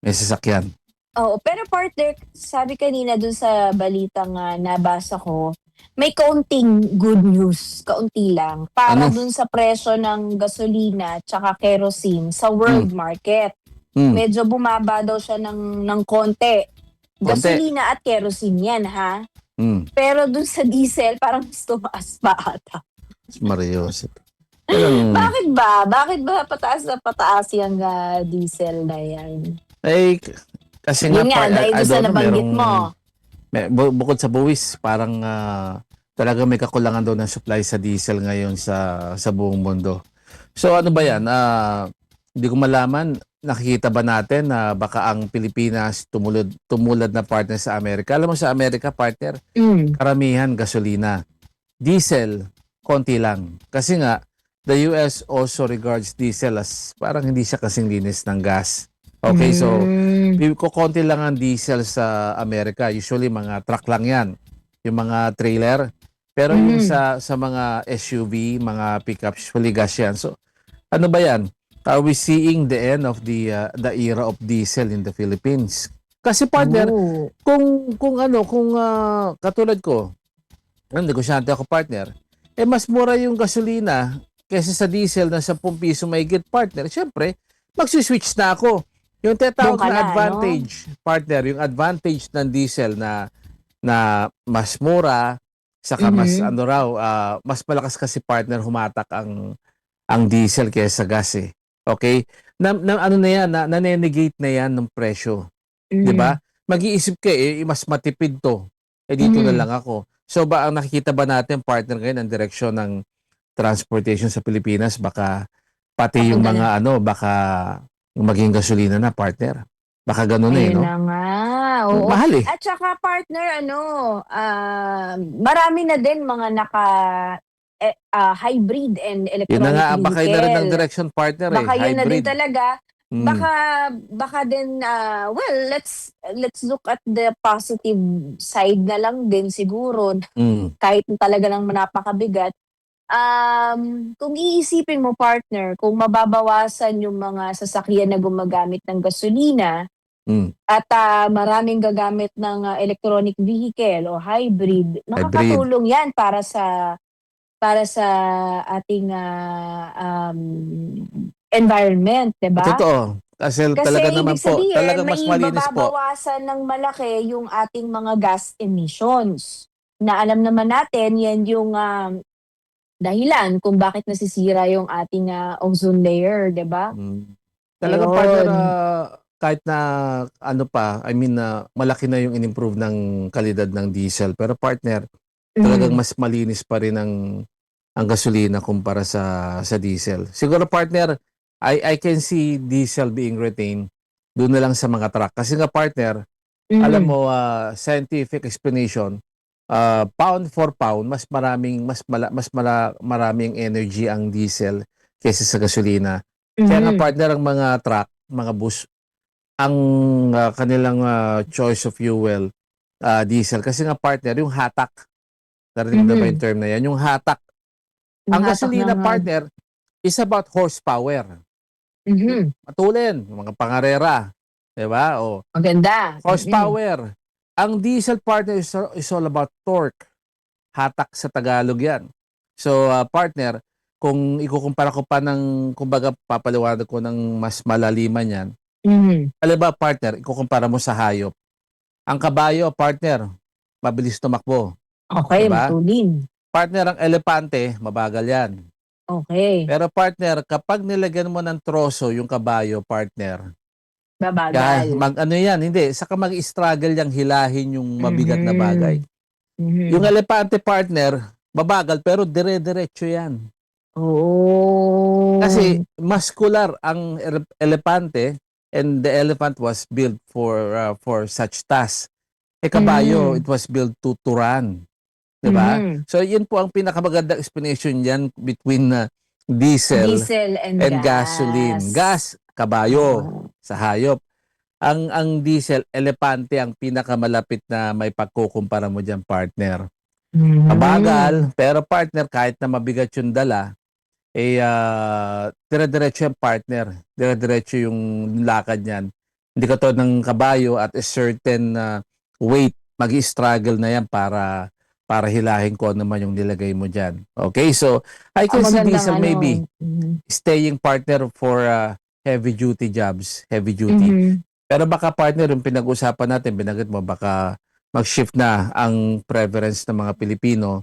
may sasakyan. Pero partner, sabi kanina dun sa balitang nabasa ko, may kaunting good news, kaunti lang, para dun sa presyo ng gasolina tsaka kerosene sa world market. Medyo bumaba daw siya ng konti. Gasolina at kerosene yan, ha? Pero dun sa diesel, parang mas tumaas pa ata. Mario. Bakit ba? Bakit ba pataas na pataas yung diesel na yan? Kasi yun nga, dahil sa nabanggit mo. Bukod sa buwis, parang talaga may kakulangan daw ng supply sa diesel ngayon sa buong mundo. So ano ba yan? Hindi ko malaman, nakikita ba natin na baka ang Pilipinas tumulad na partner sa Amerika? Alam mo sa Amerika, partner, karamihan gasolina. Diesel, konti lang. Kasi nga, the US also regards diesel as parang hindi siya kasing linis ng gas. Okay, so konti lang ang diesel sa Amerika. Usually mga truck lang yan. Yung mga trailer. Pero yung sa mga SUV, mga pickups, usually gas yan. So, ano ba yan? Are we seeing the end of the era of diesel in the Philippines? Kasi partner, kung katulad ko, negosyante ako, partner, mas mura yung gasolina kaysa sa diesel na 10 piso mahigit, partner. Siyempre, magsiswitch na ako. Yung tinatawag Doon ka na na, advantage, partner, yung advantage ng diesel na mas mura, saka mas Mhm. ano raw, mas malakas kasi partner humatak ang diesel kaysa gas eh. Okay? Ano na yan, nanenegate na yan ng presyo. 'Di ba? Mag-iisip ka mas matipid to. Dito na lang ako. So ba ang nakikita ba natin partner ngayon ang direksyon ng transportation sa Pilipinas baka pati yung Papunta mga baka maging gasolina na partner. Baka ganoon Ayun no? na nga. Oo. Mahal eh. At saka partner, marami na din mga hybrid and Yun na nga, electronic baka yun na rin ang vehicle. direction partner Baka yun na din hybrid. talaga. Baka din well, let's look at the positive side na lang din siguro kahit talaga lang napakabigat. Kung iisipin mo partner, kung mababawasan yung mga sasakyan na gumagamit ng gasolina at maraming gagamit ng electronic vehicle o hybrid, makakatulong yan para sa ating environment, 'di ba? Totoo. Kasi talaga naman ibig po, sabihin, talaga mas malinis po. mababawasan ng malaki yung ating mga gas emissions. Na alam naman natin, yan yung dahilan kung bakit nasisira yung ating ozone layer, 'di ba? Talagang partner, kahit na malaki na yung in-improve ng kalidad ng diesel, pero partner, talagang mas malinis pa rin ang gasolina kumpara sa diesel. Siguro partner, I can see diesel being retained doon na lang sa mga truck. Kasi nga partner, alam mo, scientific explanation, pound for pound, mas maraming energy ang diesel kaysa sa gasolina. Kaya nga partner, ang mga truck, mga bus, ang kanilang choice of fuel, diesel. Kasi nga partner, yung hatak, narinig na ba yung term na yan? Yung hatak. Ang gasolina partner is about horsepower. Matulin, mga pangarera. Diba? Maganda. Horsepower. Ang diesel partner is all about torque. Hatak sa Tagalog yan. So, partner, kung ikukumpara ko pa kumbaga papaliwanag ko ng mas malaliman yan, alam ba partner, ikukumpara mo sa hayop. Ang kabayo, partner, mabilis tumakbo. Okay, matulin. Partner, ang elepante, mabagal yan. Okay. Pero partner, kapag nilagyan mo ng troso yung kabayo, partner, babagal. Saka mag-struggle yung hilahin yung mabigat na bagay. Yung elepante, partner, mabagal pero dire-diretso yan. Kasi muscular ang elepante and the elephant was built for such task. Kabayo, it was built to run. Diba? So, yun po ang pinakamagandang explanation yan between diesel and gasoline. Gas, kabayo, sa hayop. Ang diesel, elepante ang pinakamalapit na may pagkukumpara mo dyan, partner. Mabagal, pero partner, kahit na mabigat yung dala, dire-diretso yung partner. Dire-diretso yung lakad niyan. Hindi ka to ng kabayo at a certain weight, mag-i-struggle na yan para hilahin ko naman yung nilagay mo dyan. Okay, so I can see diesel maybe staying partner for heavy duty jobs, heavy duty. Pero baka partner, yung pinag-usapan natin, binanggit mo, baka mag-shift na ang preference ng mga Pilipino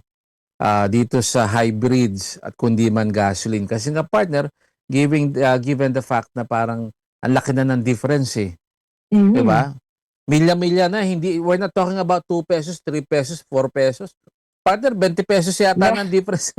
dito sa hybrids at kundi man gasoline. Kasi nga partner, given the fact na parang ang laki na ng difference eh. Diba? Milya-milya na, we're not talking about 2 pesos, 3 pesos, 4 pesos. Partner, 20 pesos yata ng difference.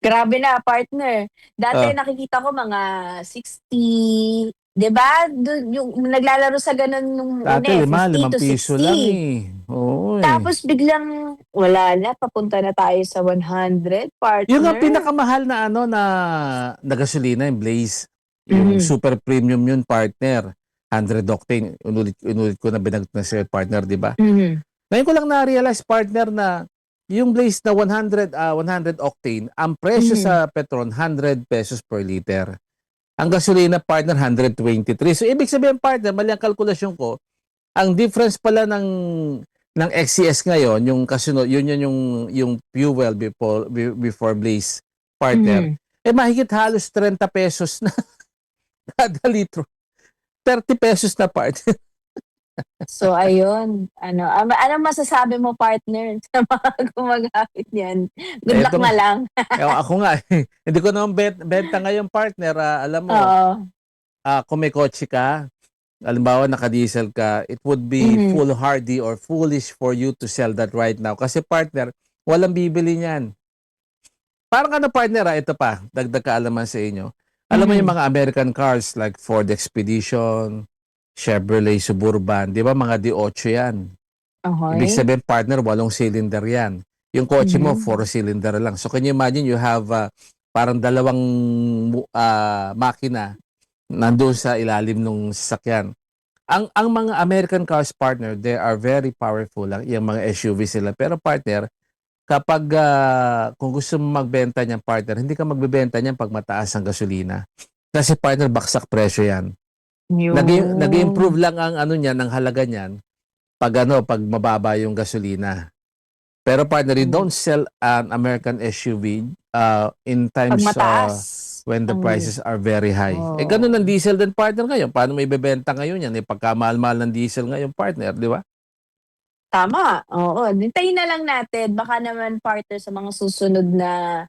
Grabe na, partner. Dati nakikita ko mga 60, 'di ba? Yung naglalaro sa ganun nung dati, 50 to 60. piso lang eh. Oo, Tapos biglang wala na, papunta na tayo sa 100, partner. Yung ang pinakamahal na na gasolina, yung Blaze. Yung super premium yun, partner. 100 octane. Inulit ko na binagto na sa'yo, partner, di ba? Ngayon ko lang na-realize, partner, na yung Blaze na 100 octane, ang presyo sa Petron, 100 pesos per liter. Ang gasolina, partner, 123. So, ibig sabihin, partner, mali ang kalkulasyon ko, ang difference pala ng XCS ngayon, yung kasunod, yun yung fuel before Blaze, partner, mahigit halos 30 pesos na kada litro. 30 pesos na partner. So, ayun. Ano masasabi mo, partner, sa mga gumagamit niyan? Good luck Eto na nga. lang. Ako nga, hindi ko naman benta ngayon, partner. Alam mo, Oo. kung may kotse ka, halimbawa naka-diesel ka, it would be Mhm. foolhardy or foolish for you to sell that right now. Kasi partner, walang bibili niyan. Parang partner, ito pa, dagdag kaalaman sa inyo. Alam mo yung mga American cars like Ford Expedition, Chevrolet Suburban, di ba mga D8 yan? Ibig sabihin, partner, 8 cylinder yan. Yung kotse mo, 4 cylinder lang. So can you imagine, you have parang dalawang makina nandun sa ilalim ng sasakyan. Ang mga American cars, partner, they are very powerful lang. Yung mga SUV sila. Pero partner, kapag kung gusto mo magbenta niyan, partner, hindi ka magbebenta niyan pag mataas ang gasolina. Kasi partner, baksak presyo yan. Nag-improve lang ang niyan, ang halaga niyan pag mababa yung gasolina. Pero partner, you don't sell an American SUV in times when the prices are very high. Ganun ang diesel din, partner, ngayon. Paano may bebenta ngayon yan? Pagkamahal-mahal ng diesel ngayon, partner, di ba? Tama. Oo. Hintayin na lang natin. Baka naman, partner, sa mga susunod na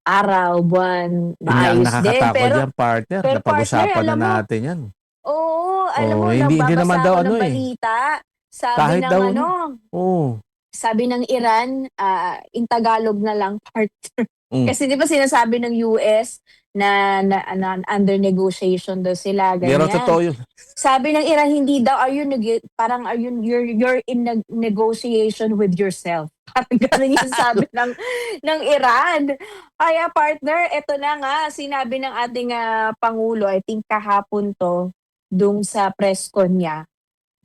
araw, buwan, Yun nga ang maayos din. nakakatakot yan, partner. pero Napag-usapan partner, na alam mo, natin yan. Oo, alam mo, hindi naman nagbabasa daw ako ng balita. Sabi Kahit ng daw, sabi ng Iran, in Tagalog na lang, partner. Kasi di ba sinasabi ng US na under negotiation daw sila, ganyan. Pero totoo yun. Sabi ng Iran, hindi daw, you're in negotiation with yourself. Parang ganun yung sabi ng Iran. Kaya partner, eto na nga, sinabi ng ating Pangulo, I think kahapon to, dung sa press con niya,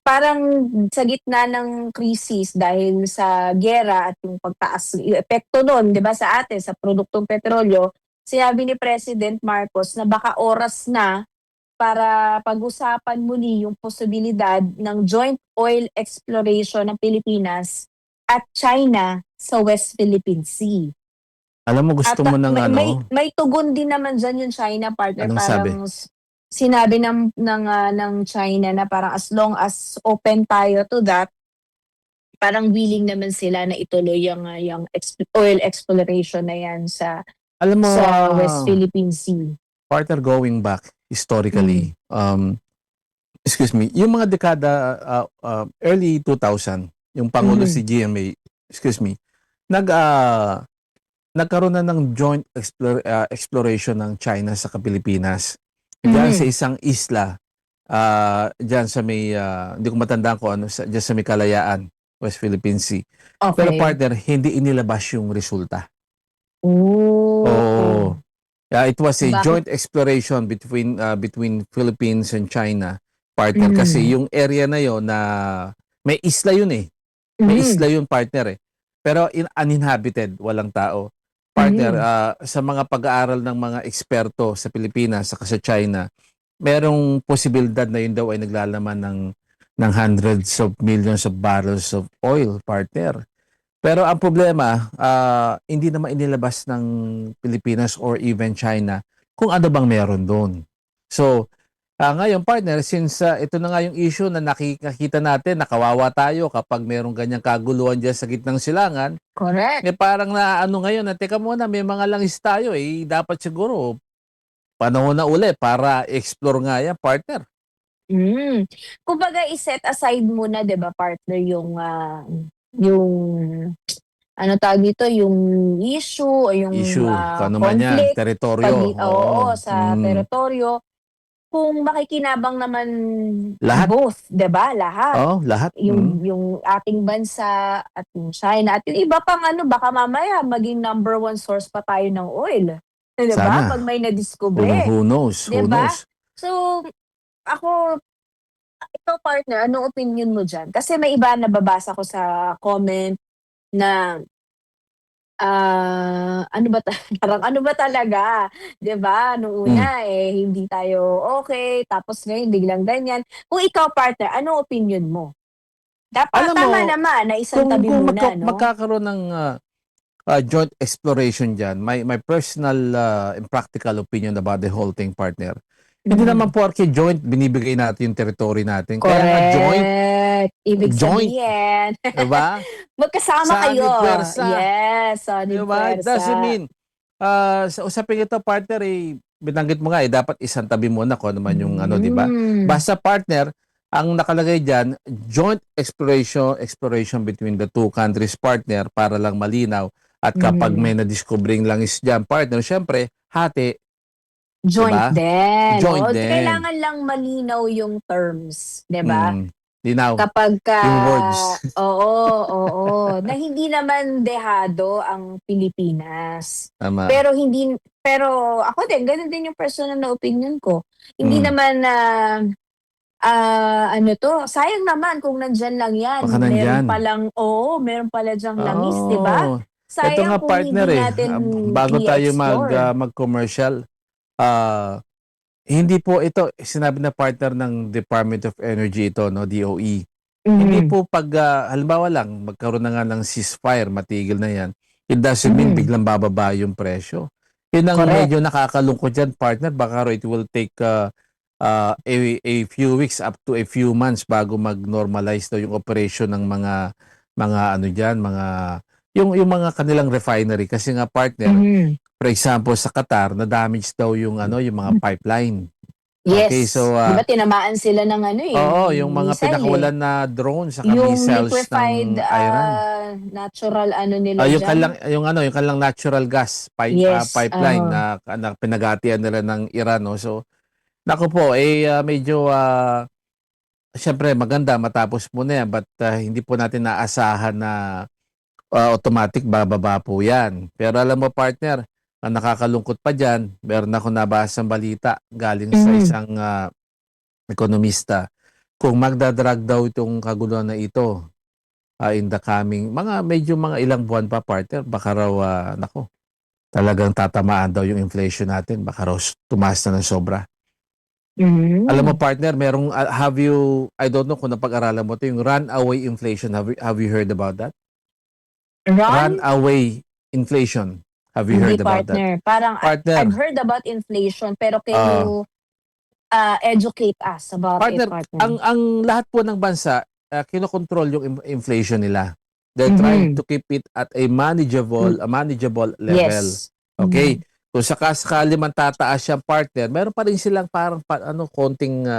parang sa gitna ng krisis dahil sa gera at yung pagtaas, yung epekto nun, di ba, sa atin, sa produktong petrolyo, sinabi ni President Marcos na baka oras na para pag-usapan muli yung posibilidad ng joint oil exploration ng Pilipinas at China sa West Philippine Sea. Alam mo, gusto At, mo ng may tugon din naman dyan yung China, partner. Anong parang sabi? sinabi ng China na parang as long as open tayo to that, parang willing naman sila na ituloy yung oil exploration na yan sa West Philippine Sea. Partner, going back historically, excuse me, yung mga dekada early 2000, yung Pangulo si GMA, nagkaroon na ng joint exploration ng China sa Pilipinas. Diyan sa isang isla, diyan sa may, hindi ko matandaan kung ano, diyan sa may Kalayaan, West Philippine Sea. Okay. Pero partner, hindi inilabas yung resulta. Oo. It was a Bakit? joint exploration between Philippines and China, partner. Kasi yung area na yon na may isla yun eh. May isla yun, partner eh. Pero uninhabited, walang tao. Partner, sa mga pag-aaral ng mga eksperto sa Pilipinas at sa China, merong posibilidad na yun daw ay naglalaman ng hundreds of millions of barrels of oil, partner. Pero ang problema, hindi naman inilabas ng Pilipinas or even China kung ano bang meron doon. So, ngayon, partner, since ito na nga yung issue na nakikita natin, nakawawa tayo kapag merong ganyang kaguluhan dyan sa gitnang silangan. Correct. Parang ngayon, teka muna, may mga langis tayo dapat siguro panahon na uli para explore nga yan, partner. Kumbaga, i-set aside muna, 'di ba, partner, yung ano tawag dito, yung issue o yung ano man yan, conflict. teritoryo. Sa teritoryo. Kung makikinabang naman Lahat. both, 'di ba? Lahat. Lahat. Yung ating bansa at yung China at yung iba pang baka mamaya maging number 1 source pa tayo ng oil. 'Di ba? Sana. Pag may nadiskubre. Who knows? Who Diba? knows? So, ikaw, partner, anong opinion mo dyan? Kasi may iba nababasa ko sa comment na parang ano ba talaga? 'Di ba? Nung una hindi tayo okay, tapos ngayon biglang ganyan. Kung ikaw, partner, anong opinion mo? Dapat tama naman na isang tabi muna, no? Magkakaroon ng joint exploration dyan. My personal and practical opinion about the whole thing, partner. Hindi naman porke joint, binibigay natin yung territory natin. Kaya nga joint, Correct. Ibig joint. sabihin. diba? Magkasama Saan kayo. ni pwersa? Yes, saan ni Diba? It pwersa. doesn't mean, sa usapin ito, partner, binanggit mo nga, dapat isang tabi mo na kung ano man yung ano, di ba? Basta partner, ang nakalagay dyan, joint exploration between the two countries, partner, para lang malinaw. At kapag may na-discovering langis dyan, partner, syempre, hati. Joint diba? din. Joint Oo, din. kailangan lang malinaw yung terms, 'di ba? Linaw. Kapag Yung words. oo, na hindi naman dehado ang Pilipinas. Tama. Pero ako din, ganun din yung personal na opinion ko. Hindi naman ano to, sayang naman kung nandyan lang yan. Baka nandyan. Meron pala dyang langis, 'di ba? Ito Sayang nga kung partner hindi natin bago tayo i-explore. mag-commercial, hindi po ito sinabi na partner ng Department of Energy ito, no, DOE. Hindi po pag halimbawa lang magkaroon na nga ng ceasefire, matigil na yan, it doesn't mean biglang bababa yung presyo. Yun ang Correct. medyo nakakalungkot dyan, partner. Baka it will take a few weeks up to a few months bago mag-normalize daw yung operation ng mga ano dyan, yung mga kanilang refinery. Kasi nga partner, for example sa Qatar, na-damage daw yung mga pipeline. Yes. Okay, so Di ba tinamaan sila ng oo, yung mga missile, pinakawalan na drones sa yung missiles liquefied ng Iran. natural nila Yung dyan. kanilang natural gas Yes, pipeline na pinagatian nila ng Iran, no. So nako po medyo syempre maganda matapos mo na yan, but hindi po natin naasahan na automatic bababa po yan. Pero alam mo partner, ang nakakalungkot pa dyan, meron ako nabasang balita galing sa isang ekonomista. Kung magdadrag daw itong kaguluhan na ito in the coming, mga ilang buwan pa partner, baka raw, talagang tatamaan daw yung inflation natin. Baka raw tumaas na ng sobra. Alam mo partner, merong, I don't know kung napag-aralan mo ito, yung runaway inflation. Have you heard about that? Runaway inflation. Have you heard about that? Parang Partner. I've heard about inflation, pero can you educate us about it, partner? Ang lahat po ng bansa, kinokontrol yung inflation nila. They're trying to keep it at a manageable level. Yes. Okay? Kung sakali man tataas siyang partner, meron pa rin silang parang konting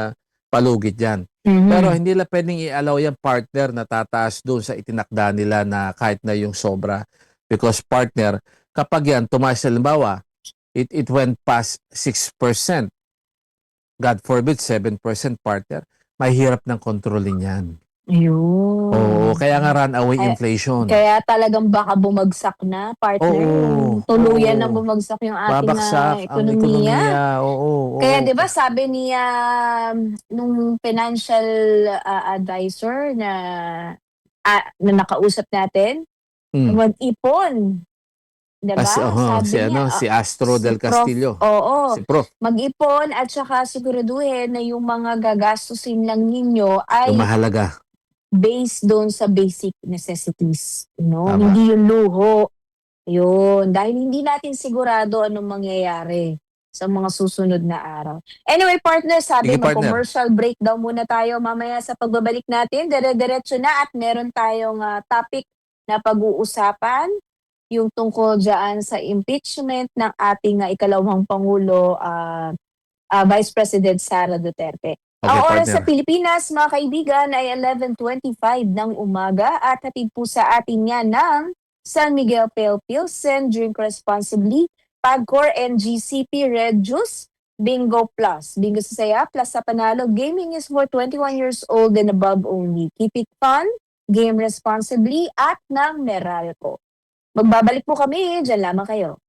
palugit dyan. Pero hindi lang pwedeng i-allow yung partner na tataas doon sa itinakda nila na kahit na yung sobra. Because partner, kapag yan tumaas, halimbawa, it went past 6%, God forbid 7% partner, mahirap ng kontrolin yan. Ayun. Oo, kaya nga runaway inflation. Kaya talagang baka bumagsak na, partner. Tuluyan na bumagsak yung ating Babaksak ang ekonomiya. Oo. Kaya 'di ba sabi niya nung financial advisor na nakausap natin, mag-ipon. 'Di ba? Si Astro del Castillo. Oo. Si Prof. Mag-ipon at saka siguraduhin na yung mga gagastusin lang ninyo ay Yung mahalaga. based doon sa basic necessities, Tama. Hindi yung luho. Yun, dahil hindi natin sigurado anong mangyayari sa mga susunod na araw. Anyway, partner, sabi mag-commercial break daw muna tayo. Mamaya sa pagbabalik natin, dire-diretso na at meron tayong topic na pag-uusapan, yung tungkol dyan sa impeachment ng ating ikalawang Pangulo, Vice President Sara Duterte. Okay, Ang oras partner. sa Pilipinas, mga kaibigan, ay 11:25 ng umaga at hatid po sa atin yan ng San Miguel Pale Pilsen, Drink Responsibly, Pagcor and GCP Red Juice, Bingo Plus. Bingo sa saya, plus sa panalo. Gaming is for 21 years old and above only. Keep it fun, game responsibly, at ng Meralco. Magbabalik po kami, dyan lamang kayo.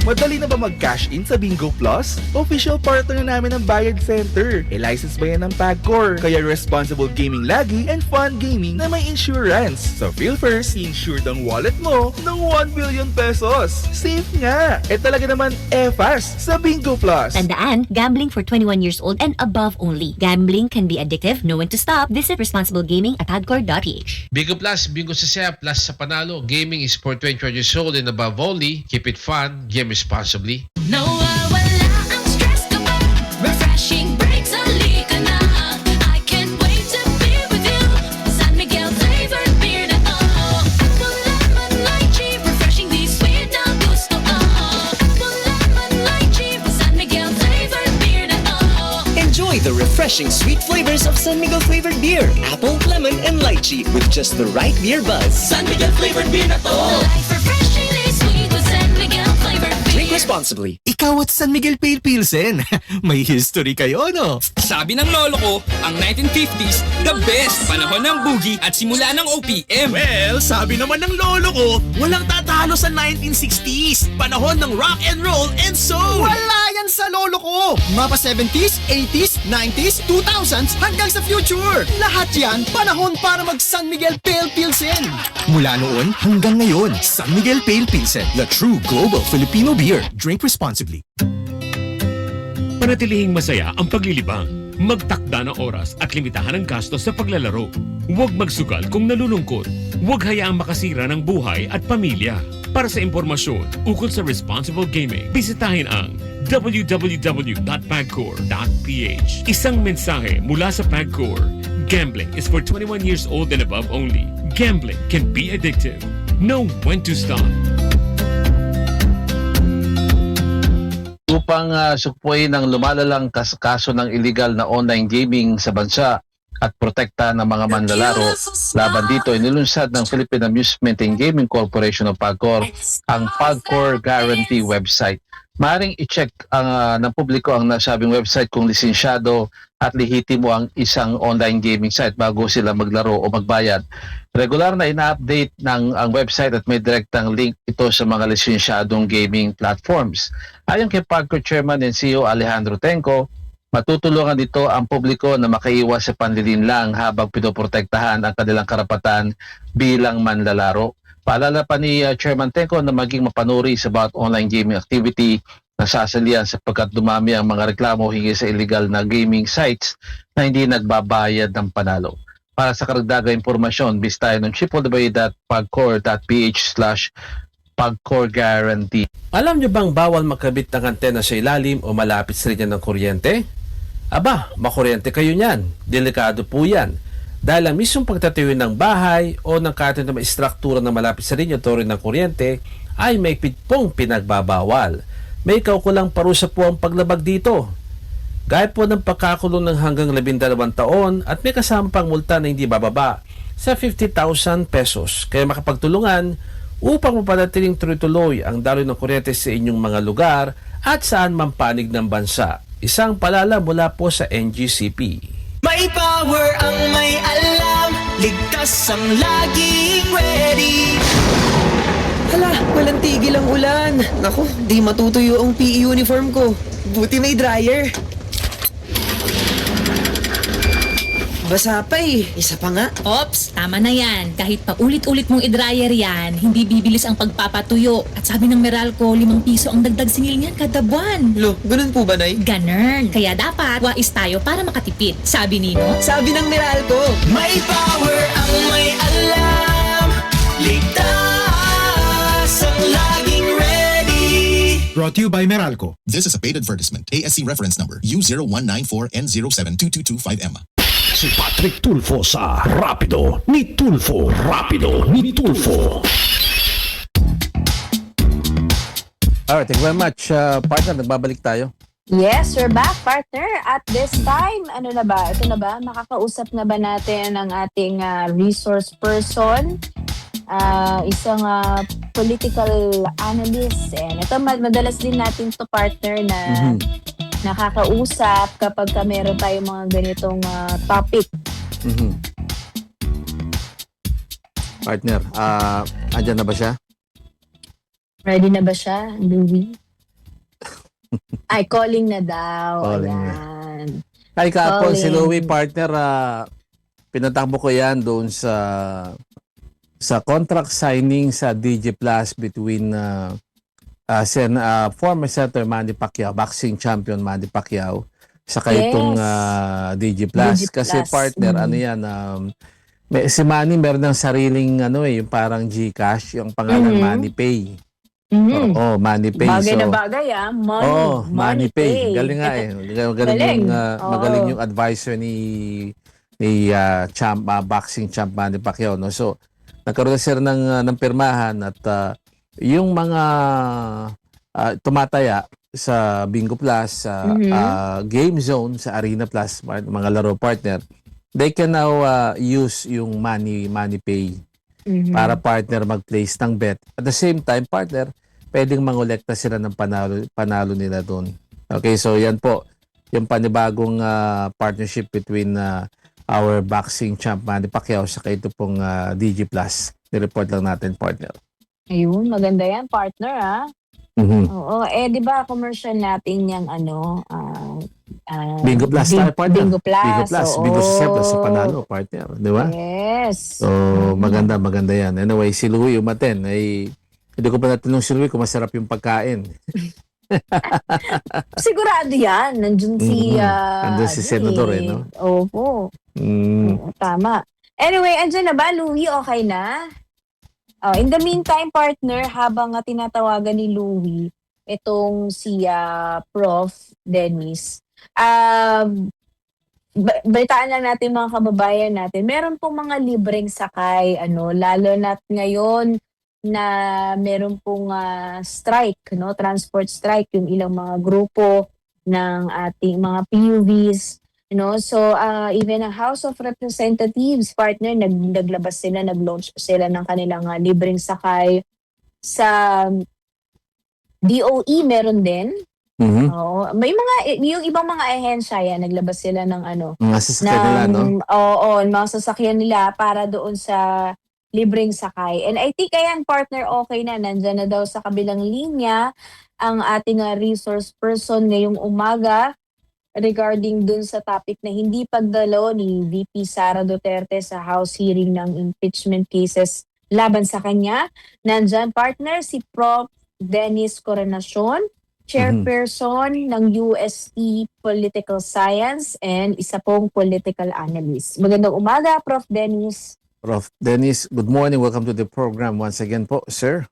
Madali na ba mag-cash in sa Bingo Plus? Official partner na namin ng Bayad Center. License ba yan ng Pagcor? Kaya responsible gaming lagi and fun gaming na may insurance. So feel first, insured ang wallet mo ng 1 billion pesos. Safe nga! Talaga naman fast sa Bingo Plus. Tandaan, gambling for 21 years old and above only. Gambling can be addictive. Know when to stop. Visit responsiblegaming@pagcor.ph. Bingo Plus, Bingo sa saya, plus sa panalo. Gaming is for 21 years old and above only. Keep it fun, game responsibly. Nawawala ang stress kapag refreshing sweet flavors of San Miguel flavored beer. Apple, lemon, and lychee with just the right beer buzz. San Miguel flavored beer na to. Life refreshingly sweet with San Miguel flavored Drink beer. responsibly. Ikaw at San Miguel Pale Pilsen. May history kayo, no? Sabi ng lolo ko, ang 1950s, the best panahon ng boogie at simula ng OPM. Well, sabi naman ng lolo ko, walang tatalo sa 1960s. Panahon ng rock and roll and soul. Wala yan sa lolo ko. Mapa 70s, 80s, 90s, 2000s hanggang sa future. Lahat yan panahon para mag San Miguel Pale Pilsen. Mula noon hanggang ngayon, San Miguel Pale Pilsen, the true global Filipino beer. Drink responsibly. Panatilihing masaya ang paglilibang. Magtakda ng oras at limitahan ang gastos sa paglalaro. Huwag magsugal kung nalulungkot. Huwag hayaang makasira ng buhay at pamilya. Para sa impormasyon ukol sa responsible gaming, bisitahin ang www.pagcor.ph. Isang mensahe mula sa Pagcor. Gambling is for 21 years old and above only. Gambling can be addictive. Know when to stop. Upang sukpuin ang lumalalang kaso ng illegal na online gaming sa bansa at protekta ng mga manlalaro, laban dito inilunsad ng Philippine Amusement and Gaming Corporation o PAGCOR ang PAGCOR Guarantee website. Maaaring i-check ng publiko ang nasabing website kung lisensyado at lehitimo ang isang online gaming site bago sila maglaro o magbayad. Regular na ina-update ng ang website at may direktang link ito sa mga lisensyadong gaming platforms. Ayon kay PAGCOR Chairman and CEO Alejandro Tenco, matutulungan dito ang publiko na makaiwas sa panlilinlang habang pinoprotektahan ang kanilang karapatan bilang manlalaro. Paalala pa ni Chairman Tenco na maging mapanuri sa bawat online gaming activity na sasalian sapagkat dumami ang mga reklamo hinggil sa illegal na gaming sites na hindi nagbabayad ng panalo. Para sa karagdagang impormasyon, bisitahin ng www.pagcor.ph/PAGCOR-guarantee. Alam nyo bang bawal magkabit ng antena sa ilalim o malapit sa linya ng kuryente? Aba, makuryente kayo niyan. Delikado po yan. Dahil ang mismong pagtatayo ng bahay o ng kahit na may istruktura na malapit sa linya o rin ng kuryente ay may pong pinagbabawal. May kaukulang parusa po ang paglabag dito. Gaya po ng pagkakulong ng hanggang 12 taon at may kasama pang multa na hindi bababa sa 50,000 pesos. Kaya makapagtulungan upang mapanatiling tuloy-tuloy ang daloy ng kuryente sa inyong mga lugar at saan man panig ng bansa. Isang palala mula po sa NGCP. May power ang may alam, ligtas ang laging ready. Hala, walang tigil ang ulan. Naku, di matutuyo ang PE uniform ko. Buti may dryer. Basa pa eh. Isa pa nga. Ops, tama na yan. Kahit paulit-ulit mong i-dryer yan, hindi bibilis ang pagpapatuyo. At sabi ng Meralco, 5 piso ang dagdag singil niyan kada buwan. Lo, ganun po ba, Nay? Ganun. Kaya dapat, wais tayo para makatipid. Sabi nino? Sabi ng Meralco. May power ang may alam, ligtas ang laging ready. Brought to you by Meralco. This is a paid advertisement. ASC reference number U0194N0722225M. Si Patrick Tulfo sa Rapido ni Tulfo. Rapido ni Tulfo. Alright, thank you very much, partner. Nagbabalik tayo. Yes, we're back, partner. At this time, ano na ba? Ito na ba? Nakakausap na ba natin ang ating resource person? Isang political analyst. And ito, madalas din natin to partner na nakakausap kapag meron tayong mga ganitong topic. Partner, andyan na ba siya? Ready na ba siya, Louie? Ay, calling na daw. Calling Ayan. Ay, kahapon si Calling. Louie, partner, pinatakbo ko yan doon sa contract signing sa DJ Plus between former Senator Manny Pacquiao, boxing champion Manny Pacquiao, saka itong DJ Plus. Kasi partner, ano yan, si Manny meron ng sariling, yung parang GCash, yung pangalan Manny Pay. Manny Pay. Bagay na bagay, Money Pay. Galing nga eh. Magaling yung advisor ni boxing champ Manny Pacquiao. No? So, nagkaroon na sila ng pirmahan at yung mga tumataya sa Bingo Plus, sa Game Zone, sa Arena Plus, mga laro partner, they can now use yung money pay para partner mag-place ng bet. At the same time, partner, pwedeng mangolekta sila ng panalo nila doon. Okay, so yan po, yung panibagong partnership between our boxing champ Manny Pacquiao sa ito pong DG Plus. Ni-report lang natin, partner. Ayun, maganda yan, partner, ha? Oo, di ba commercial natin yung Bingo Plus tayo, partner. Bingo Plus. Bingo Plus. Oo. Bingo sa panalo, partner. Di ba? Yes. So, maganda yan. Anyway, si Louie umaten. Hindi ko pa natanong si Louie kung masarap yung pagkain. Sigurado yan. Nandun si... Nandun si Senador, no? Opo. Oo, tama. Anyway, andyan na ba, Louie? Okay na? In the meantime, partner, habang tinatawagan ni Louie, itong si Prof. Dennis, balitaan lang natin mga kababayan natin, meron pong mga libreng sakay, lalo na't ngayon na meron pong strike, transport strike, yung ilang mga grupo ng ating mga PUVs. So even ang House of Representatives, partner, naglabas sila, nag-launch sila ng kanilang libreng sakay. Sa DOE meron din. Oo. May yung ibang mga ahensya yan, naglabas sila ng mga sasakyan nila, no? Oo, mga sasakyan nila para doon sa libreng sakay. And I think ayan, partner, okay na. Nandyan na daw sa kabilang linya ang ating resource person ngayong umaga regarding dun sa topic na hindi pagdalo ni VP Sara Duterte sa House hearing ng impeachment cases laban sa kanya. Nandyan, partner, si Prof. Dennis Coronacion, chairperson ng UST Political Science and isa pong political analyst. Magandang umaga, Prof. Dennis. Prof. Dennis, good morning. Welcome to the program once again po, sir.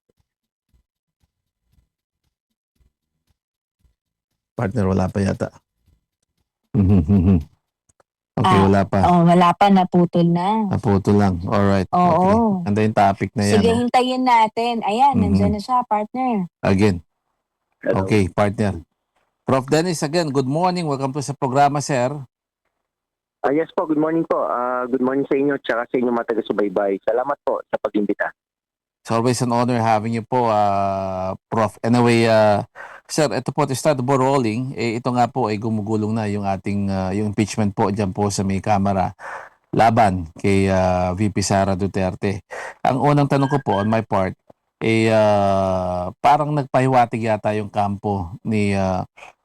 Partner, wala pa yata. Okay, wala pa. Wala pa, naputol na. Naputol lang. Alright. Oo. Okay. Anda yung topic na yan. Sige, hintayin natin. Ayan, nandyan na siya, partner. Again. Okay, partner. Prof. Dennis, again, good morning. Welcome to sa programa, sir. Yes po, good morning po. Good morning sa inyo at sa inyong mga taga-subaybay. Salamat po sa pag-imbita. It's always an honor having you po, Prof. Anyway, sir, ito po, to start the ball rolling, ito nga po ay gumugulong na yung ating yung impeachment po dyan po sa may kamera laban kay VP Sara Duterte. Ang unang tanong ko po on my part, parang nagpahiwatig yata yung kampo ni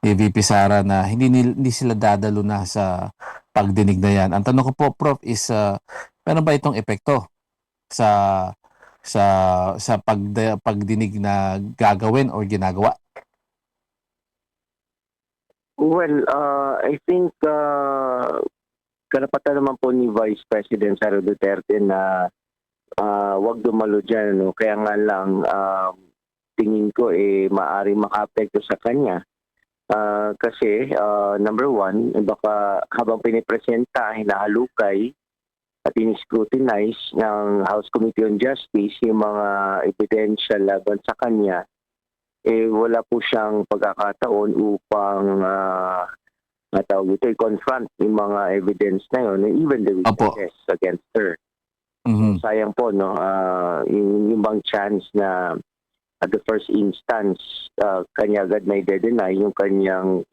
VP Sara na hindi sila dadalo na sa pagdinig na yan. Ang tanong ko po, Prof, is meron ba itong epekto sa pagdinig na gagawin or ginagawa? Well, I think karapatan naman po ni Vice President Sara Duterte na wag dumalo dyan. No? Kaya nga lang, tingin ko maaaring maka-apekto sa kanya. Kasi, number one, baka habang pinipresenta, hinahalukay at in-scrutinize ng House Committee on Justice yung mga ebidensya laban sa kanya, wala po siyang pagkakataon upang confront yung mga evidence na yun, even the witnesses against her. Sayang po, no? Yung bang chance na at the first instance, kanya agad may de-deny yung kanyang,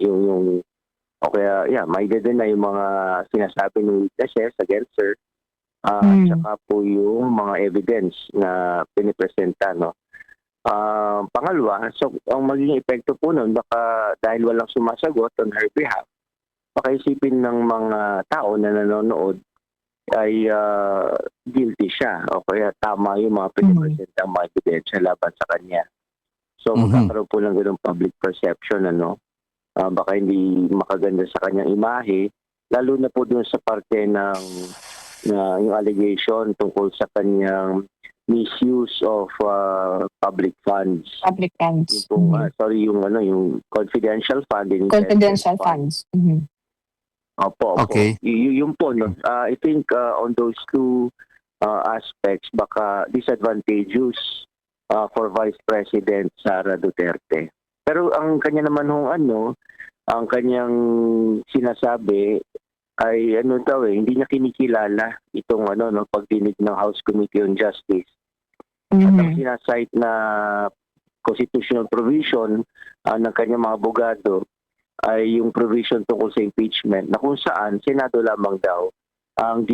may de-deny yung mga sinasabi ng witnesses against her. At saka po yung mga evidence na pinipresenta, no? Pangalawa, so ang magiging epekto po nun, baka dahil walang sumasagot on her behalf, baka isipin ng mga tao na nanonood ay guilty siya o kaya tama yung mga pinipresenta mga ebidensya laban sa kanya. So magkakaroon po lang ganun public perception, baka hindi makaganda sa kanyang imahe, lalo na po dun sa parte ng yung allegation tungkol sa kanyang misuse of public funds. Public funds. Yung confidential fund. Confidential funds. Opo. Okay. Yung po, no? I think on those two aspects, baka disadvantageous for Vice President Sara Duterte. Pero ang kanya naman ang kanyang sinasabi ay hindi niya kinikilala itong pagdinig ng House Committee on Justice. At ang sinasite na constitutional provision ng kanyang mga abogado ay yung provision tungkol sa impeachment na kung saan Senado lamang daw ang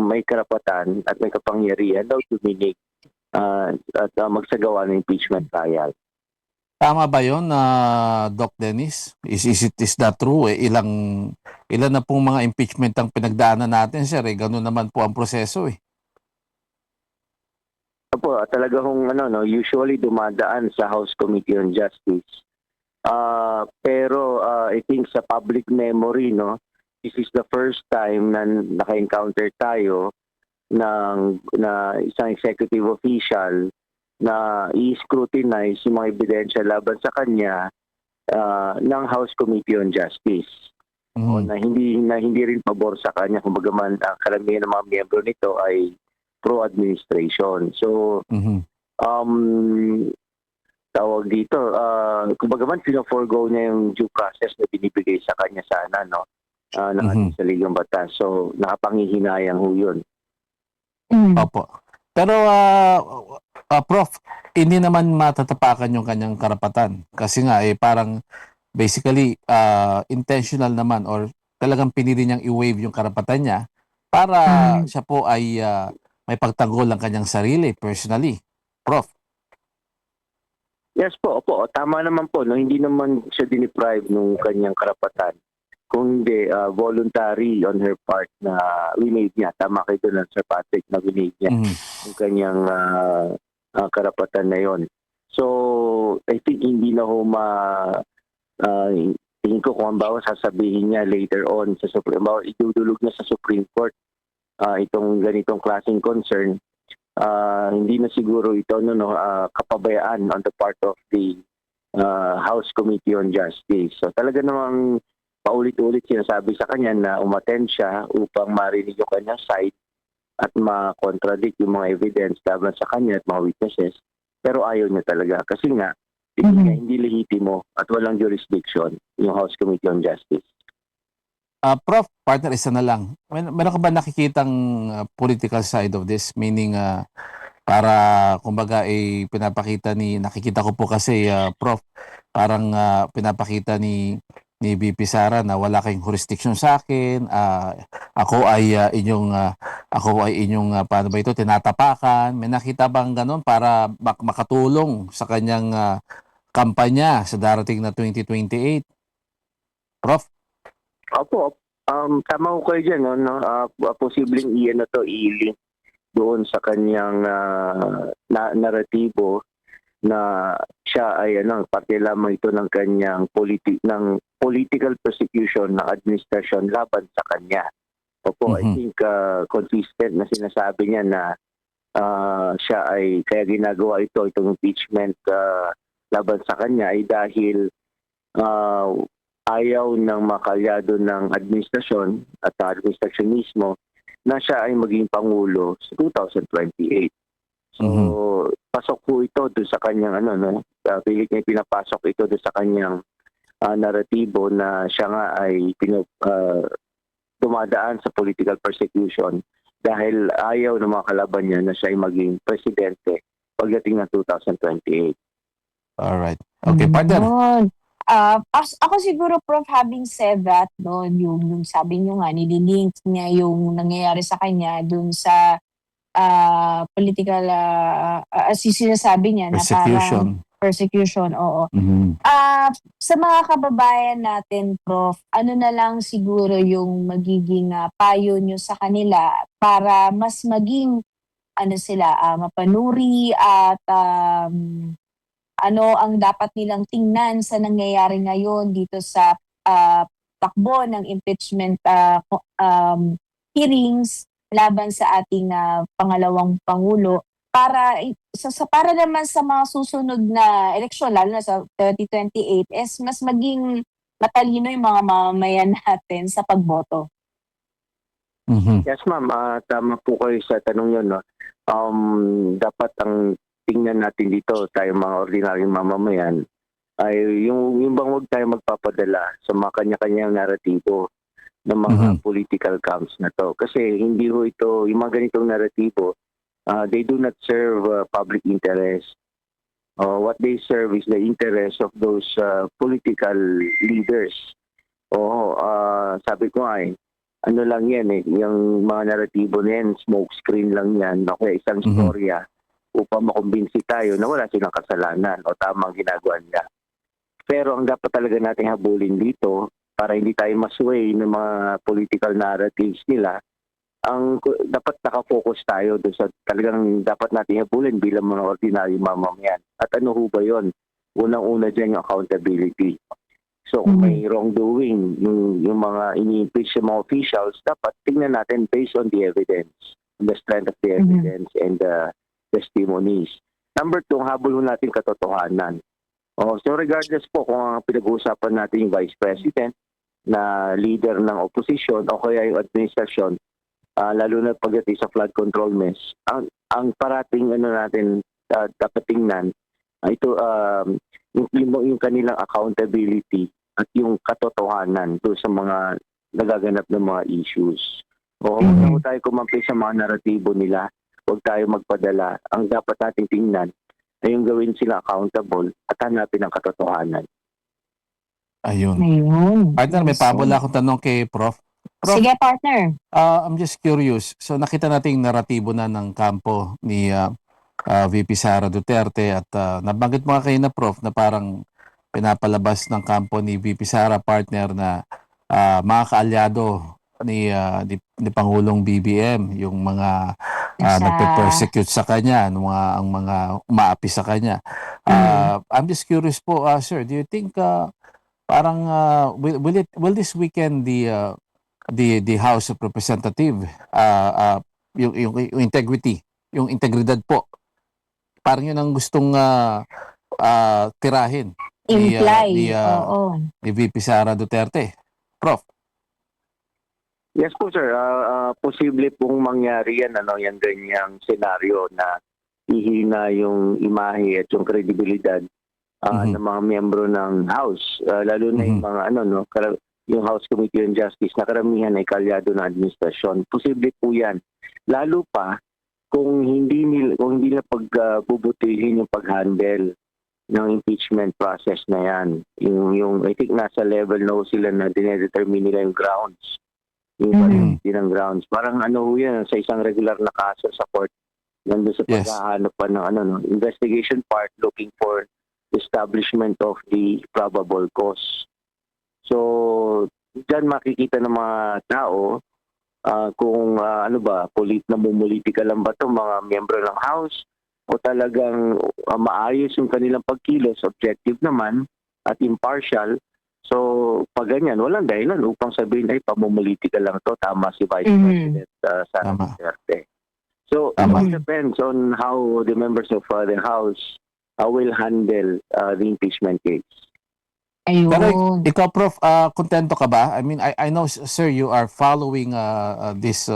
may karapatan at may kapangyarihan daw tuminig at magsagawa ng impeachment trial. Tama ba yun, Doc Dennis? Is that true? Ilan na pong mga impeachment ang pinagdaanan natin, sir? Ganun naman po ang proseso eh. Opo, talaga usually dumadaan sa House Committee on Justice. Pero I think sa public memory, this is the first time na naka-encounter tayo na isang executive official na i-scrutinize yung mga ebidensya laban sa kanya ng House Committee on Justice. O na hindi rin pabor sa kanya, kumbaga man ang karamihan ng mga miyembro nito ay pro-administration. So tawag dito, kumbaga man pino-forgo niya yung due process na binibigay sa kanya sana ng ating saligang batas. So nakapangihinayang ho yun. Opo. Pero Prof, hindi naman matatapakan yung kanyang karapatan kasi nga parang basically intentional naman or talagang pinili niyang i-waive yung karapatan niya para siya po ay may pagtanggol ng kanyang sarili personally. Prof. Yes po, opo. Tama naman po. Hindi naman siya diniprive ng kanyang karapatan. Kung hindi, voluntary on her part na winave niya. Tama kayo doon, Sir Patrick, na winave niya yung kanyang karapatan na yon. So, I think hindi na tingin ko kung ang sasabihin niya later on sa Supreme Court, idudulog na sa Supreme Court itong ganitong klaseng concern. Hindi na siguro ito kapabayaan on the part of the House Committee on Justice. So talaga namang paulit-ulit sinasabi sa kanya na umattend siya upang marinig yung kanyang side at ma-contradict yung mga evidence laban sa kanya at mga witnesses. Pero ayaw niya talaga kasi nga hindi lehitimo at walang jurisdiction yung House Committee on Justice. Prof, partner, isa na lang. Meron ka ba nakikitang political side of this? Meaning, para, kumbaga, nakikita ko po kasi, Prof, parang pinapakita ni VP Sara na wala kayong jurisdiction sa akin. Ako ay inyong, paano ba ito, tinatapakan. May nakita bang ganun para makatulong sa kanyang kampanya sa darating na 2028? Prof? Opo, tama ko kayo dyan. Posibleng i-link doon sa kanyang naratibo na siya ay parte lamang ito ng kanyang political persecution ng administrasyon laban sa kanya. Opo, I think consistent na sinasabi niya na siya ay kaya ginagawa itong impeachment laban sa kanya ay dahil ayaw ng makalyado ng administrasyon at ng administrasyon mismo na siya ay maging Pangulo sa 2028. So, pasok po ito doon sa kanyang pilit niya pinapasok ito doon sa kanyang naratibo na siya nga ay dumadaan sa political persecution dahil ayaw ng mga kalaban niya na siya ay maging presidente pagdating ng 2028. Alright. Okay, partner. Ako siguro, Prof, having said that, yung sabi nyo nga, nililink niya yung nangyayari sa kanya dun sa political, sinasabi niya na parang persecution, oo. Sa mga kababayan natin, Prof, ano na lang siguro yung magiging payo nyo sa kanila para mas maging, mapanuri at ano ang dapat nilang tingnan sa nangyayari ngayon dito sa takbo ng impeachment hearings laban sa ating pangalawang Pangulo para naman sa mga susunod na eleksyon, lalo na sa 2028, mas maging matalino yung mga mamamayan natin sa pagboto. Yes, ma'am. Tama po kayo sa tanong yun. Dapat ang tingnan natin dito tayo mga ordinaryong mamamayan ay yung bang huwag tayo magpapadala sa mga kanya-kanyang naratibo ng mga political camps na to. Kasi hindi ho ito, yung mga ganitong naratibo, they do not serve public interest. What they serve is the interest of those political leaders. Sabi ko ay, ano lang yan yung mga naratibo na yan, smoke screen lang yan, o kaya isang storya upang makumbinsi tayo na wala silang kasalanan o tamang ginagawa nila. Pero ang dapat talaga natin habulin dito, para hindi tayo masway ng mga political narratives nila, ang dapat nakafocus tayo doon sa talagang dapat natin habulin bilang mga ordinary mamamayan. At ano ho ba yun? Unang-una dyan yung accountability. So kung may wrongdoing, yung mga ini-impeach sa mga officials, dapat tingnan natin based on the evidence, the strength of the evidence and the testimonies. Number 2, habol ho natin katotohanan. So regardless po kung ang pinag-uusapan natin yung Vice President na leader ng opposition o kaya yung administrasyon, lalo na pagdating sa flood control mess, ang parating natin dapat tingnan, ito yung kanilang accountability at yung katotohanan doon sa mga nagaganap ng mga issues. Huwag na tayo kumampi sa mga naratibo nila, huwag tayo magpadala. Ang dapat nating tingnan ay yung gawin sila accountable at hanapin ang katotohanan. Ayun. Ayun. Partner, may pabula akong tanong kay Prof. Prof, Sige, partner. I'm just curious. So nakita natin yung naratibo na ng kampo ni VP Sara Duterte at nabanggit mo kayo na Prof na parang pinapalabas ng kampo ni VP Sara partner na mga kaalyado ni Pangulong BBM, yung mga nagpe-persecute sa kanya, ang mga umaapi sa kanya. I'm just curious po, sir, do you think parang will this weaken the House of Representative yung integrity, yung integridad po? Parang yun ang gustong tirahin ni VP Sara Duterte. Prof. Yes po sir, posible pong mangyari yan, yan ganyang senaryo na ihina yung imahe at yung kredibilidad ng mga miyembro ng House, lalo na yung mga yung House Committee on Justice na karamihan ay kalyado ng administrasyon. Posible po yan. Lalo pa kung hindi na pagbubutihin yung pag-handle ng impeachment process na yan. Yung I think nasa level na sila na dinedetermine nila yung grounds. Yung validity ng grounds. Parang yan, sa isang regular na kaso sa court, nandun sa paghahanap pa ng investigation part looking for establishment of the probable cause. So, dyan makikita ng mga tao kung namumulitika lang ba itong mga miyembro ng House o talagang maayos yung kanilang pagkilos, objective naman at impartial. So, pag ganyan, walang dahilan upang sabihin ay pamumulitika lang to, tama si Vice President Sara Duterte. So, it all depends on how the members of the House will handle the impeachment case. Ayun. Pero ikaw, Prof, kontento ka ba? I mean, I know, sir, you are following this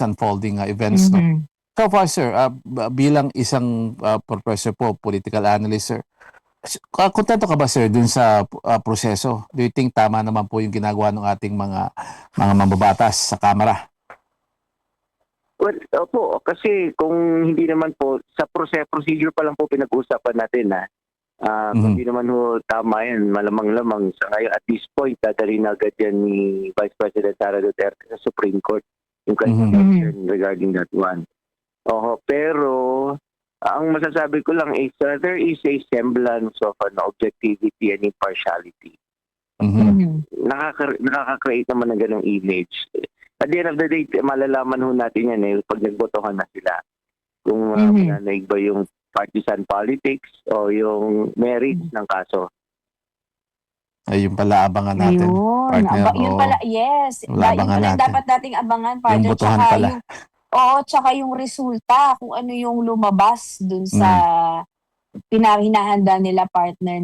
unfolding events. No? So far, sir, bilang isang professor po, political analyst, sir, kontento ka ba, sir, dun sa proseso? Do you think tama naman po yung ginagawa ng ating mga mambabatas sa Kamara? Well, opo, kasi kung hindi naman po, sa procedure pa lang po pinag-uusapan natin hindi naman ho tama yan, malamang-lamang sa ngayon. At this point, dadali na agad yan ni Vice President Sara Duterte sa Supreme Court yung concern regarding that one. Pero ang masasabi ko lang is there is a semblance of objectivity and impartiality. Nakaka-create naman ng ganong image. At the end of the day, malalaman ho natin yan pag nagbotohan na sila. Kung mananaig ba yung partisan politics o yung merits ng kaso. Ay, yung pala abangan natin. Partner, yun pala, yes. Yun pala dapat nating abangan, partner. Yung botohan pala. Tsaka yung resulta, kung ano yung lumabas dun sa hinahanda nila, partner,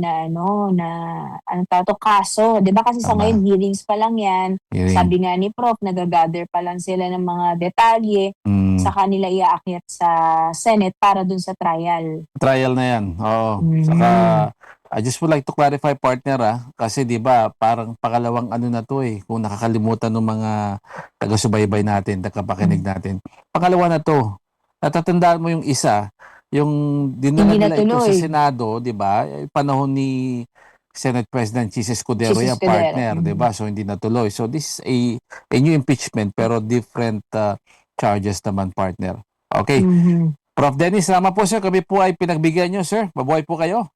kaso. Di ba kasi sa ngayon, hearings pa lang yan. Sabi nga ni Prof, nagagather pa lang sila ng mga detalye sa kanila iaakyat sa Senate para dun sa trial. Trial na yan, oo. Saka, I just would like to clarify, partner, kasi 'di ba parang pangalawang ano na 'to kung nakakalimutan ng mga taga-subaybay natin, tagapakinig natin. Pangalawa na 'to. Natatandaan mo yung isa, yung dinala Hindi nila ito sa natuloy. Senado, 'di ba? Panahon ni Senate President Chis Escudero Chis yan, Escudero. partner, 'di ba? So hindi natuloy. So this is a new impeachment pero different charges naman, partner. Okay. Prof. Dennis, salamat po sir. Kami po ay pinagbigyan nyo, sir. Mabuhay po kayo.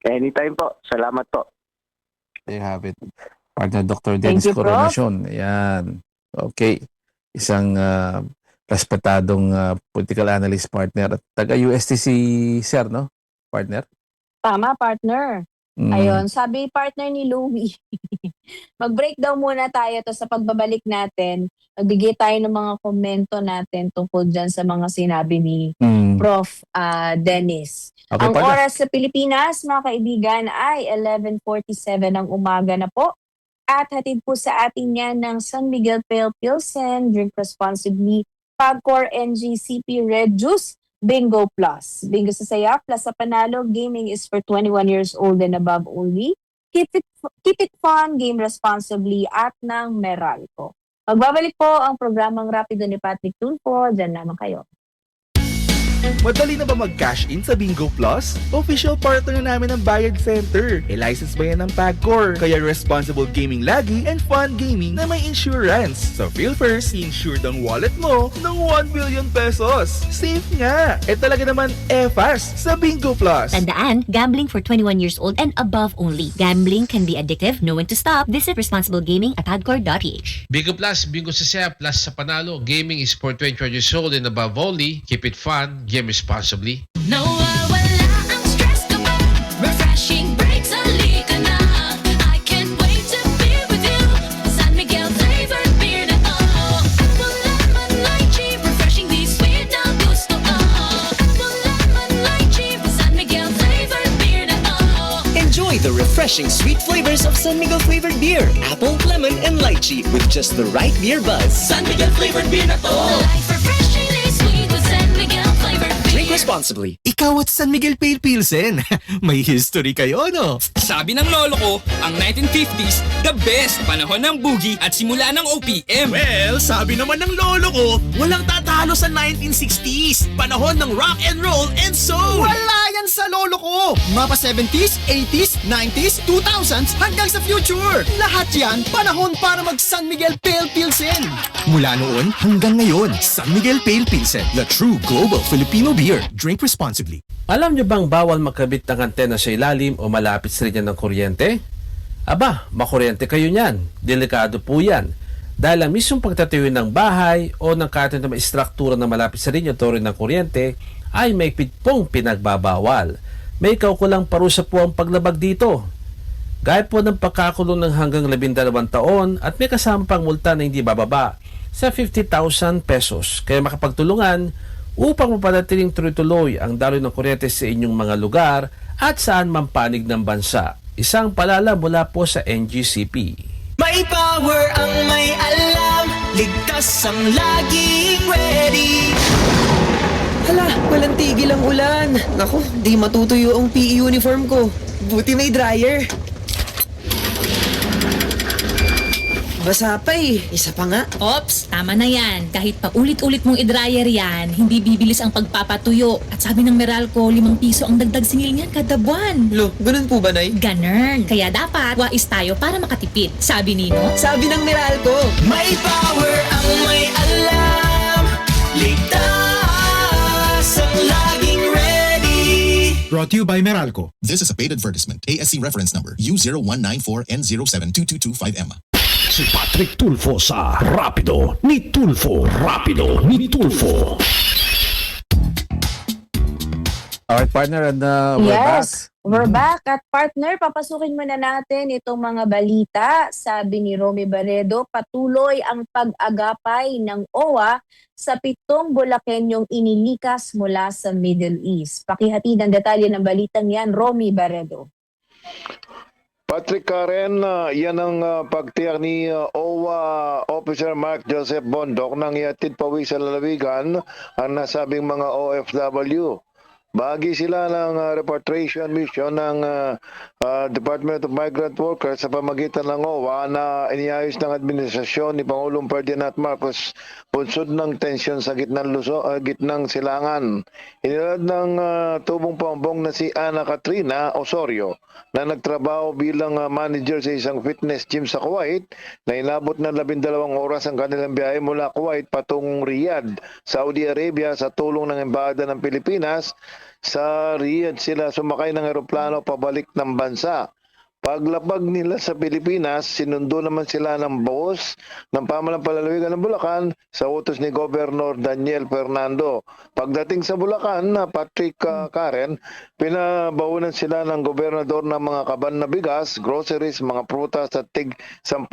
Anytime po. Salamat po. There you have it. Partner Dr. Thank Dennis you, Prof. Coronacion. Ayan. Okay. Isang respetadong political analyst, partner. At taga-UST si sir, no? Partner? Tama, partner. Ayun, sabi partner ni Louie. Mag-breakdown muna tayo to sa pagbabalik natin. Magbigay tayo ng mga komento natin tungkol dyan sa mga sinabi ni Prof. Dennis. Okay, Ang partner. oras sa Pilipinas, mga kaibigan, ay 11:47 ng umaga na po. At hatid po sa atin yan ng San Miguel Pale Pilsen, drink responsibly, Pagcor NGCP Red Juice, Bingo Plus. Bingo sa saya, plus sa panalo, gaming is for 21 years old and above only. Keep it fun, game responsibly, at ng Meralco. Magbabalik po ang programang Rapido ni Patrick Tulfo. Diyan naman kayo. Madali na ba mag-cash in sa Bingo Plus? Official partner na namin ng Bayad Center. License ba yan ng Pagcor? Kaya responsible gaming lagi and fun gaming na may insurance. So feel first, insure ang wallet mo ng 1 billion pesos. Safe nga! Talaga naman fast sa Bingo Plus. Tandaan, gambling for 21 years old and above only. Gambling can be addictive, know when to stop. Visit responsible gaming at pagcor.ph. Bingo Plus, Bingo sa saya, plus sa panalo. Gaming is for 21 years old and above only. Keep it fun, game responsibly. Nawawala ang stress kapag refreshing breaks halika na. I can't wait to be with you. San Miguel flavored beer na to. Apple lemon lychee, refreshing di sweet na gusto ko. Apple lemon lychee, San Miguel flavored beer na to. Enjoy the refreshing sweet flavors of San Miguel flavored beer, apple, lemon, and lychee with just the right beer buzz. San Miguel flavored beer na to. Life refreshingly sweet with San Miguel flavored beer. Drink responsibly. Ikaw at San Miguel Pale Pilsen. May history kayo, no? Sabi ng lolo ko, ang 1950s, the best panahon ng boogie at simula ng OPM. Well, sabi naman ng lolo ko, walang tatalo sa 1960s. Panahon ng rock and roll and soul. Wala yan sa lolo ko. Mapa 70s, 80s, 90s, 2000s hanggang sa future. Lahat yan, panahon para mag San Miguel Pale Pilsen. Mula noon hanggang ngayon, San Miguel Pale Pilsen, the true global Filipino beer. Drink responsibly. Alam nyo bang bawal magkabit ng antena sa ilalim o malapit sa linya ng kuryente? Aba, makuryente kayo niyan. Delikado po yan. Dahil ang mismong pagtatayo ng bahay o ng kahit na istruktura na malapit sa linya o ng kuryente ay may pong pinagbabawal. May kaukulang parusa po ang paglabag dito. Gaya po ng pagkakulong ng hanggang 12 taon at may kasama pang multa na hindi bababa sa 50,000 pesos. Kaya makapagtulungan upang mapanatiling tuloy-tuloy ang daloy ng kuryente sa inyong mga lugar at saan man panig ng bansa. Isang paalala mula po sa NGCP. May power ang may alam, ligtas ang laging ready. Hala, walang tigil ang ulan. Naku, di matutuyo ang PE uniform ko. Buti may dryer. Basa pa Isa pa nga. Ops, tama na yan. Kahit paulit-ulit mong i-dryer yan, hindi bibilis ang pagpapatuyo. At sabi ng Meralco, 5 piso ang dagdag singil niyan kada buwan. Lo, ganun po ba, Nay? Ganun. Kaya dapat, wais tayo para makatipid. Sabi nino? Sabi ng Meralco. May power ang may alam, ligtas ang laging ready. Brought to you by Meralco. This is a paid advertisement. ASC reference number U0194N0722225M. Si Patrick Tulfo sa Rapido ni Tulfo. Rapido ni Tulfo. Alright, partner, and we're back. Yes, we're back. At partner, papasukin muna natin itong mga balita. Sabi ni Romy Barredo, patuloy ang pag-agapay ng OWA sa 7 Bulakenyong inilikas mula sa Middle East. Pakihatid ang detalye ng balitang yan, Romy Barredo. Patrick Karen, yan ang pagtiyak ni OWA Officer Mark Joseph Bondok nang iatid pawi sa lalawigan ang nasabing mga OFW. Bahagi sila ng repatriation mission ng Department of Migrant Workers sa pamagitan ng OWA na iniayos ng administrasyon ni Pangulong Ferdinand Marcos punsod ng tensyon sa gitnang silangan. Inilad ng tubong pambong na si Ana Katrina Osorio na nagtrabaho bilang manager sa isang fitness gym sa Kuwait na inabot ng 12 oras ang kanilang biyahe mula Kuwait patungong Riyadh, Saudi Arabia sa tulong ng Embahada ng Pilipinas. Sa Riyadh sila sumakay ng eroplano pabalik ng bansa. Paglapag nila sa Pilipinas, sinundo naman sila ng boss ng pamahalang palalawigan ng Bulacan sa utos ni Governor Daniel Fernando. Pagdating sa Bulacan, Patrick Karen, pinabaunan sila ng gobernador ng mga kaban na bigas, groceries, mga prutas at tig 10,000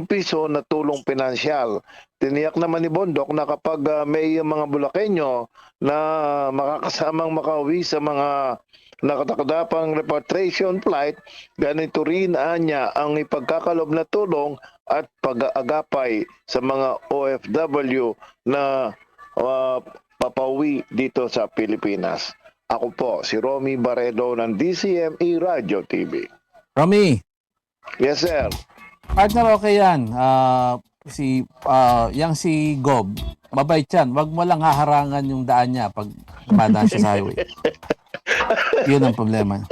piso na tulong pinansyal. Tiniyak naman ni Bondok na kapag may mga Bulakenyo na makakasamang makauwi sa mga nakatakdapang repatriation flight, ganito rin anya ang ipagkakalob na tulong at pag-aagapay sa mga OFW na papauwi dito sa Pilipinas. Ako po, si Romy Barredo ng DCME Radio TV. Romy, Yes, sir. partner, okay yan. Si Gob, mabait yan. Wag mo lang haharangan yung daan niya pag dumadaan siya sa highway. Yun ang problema.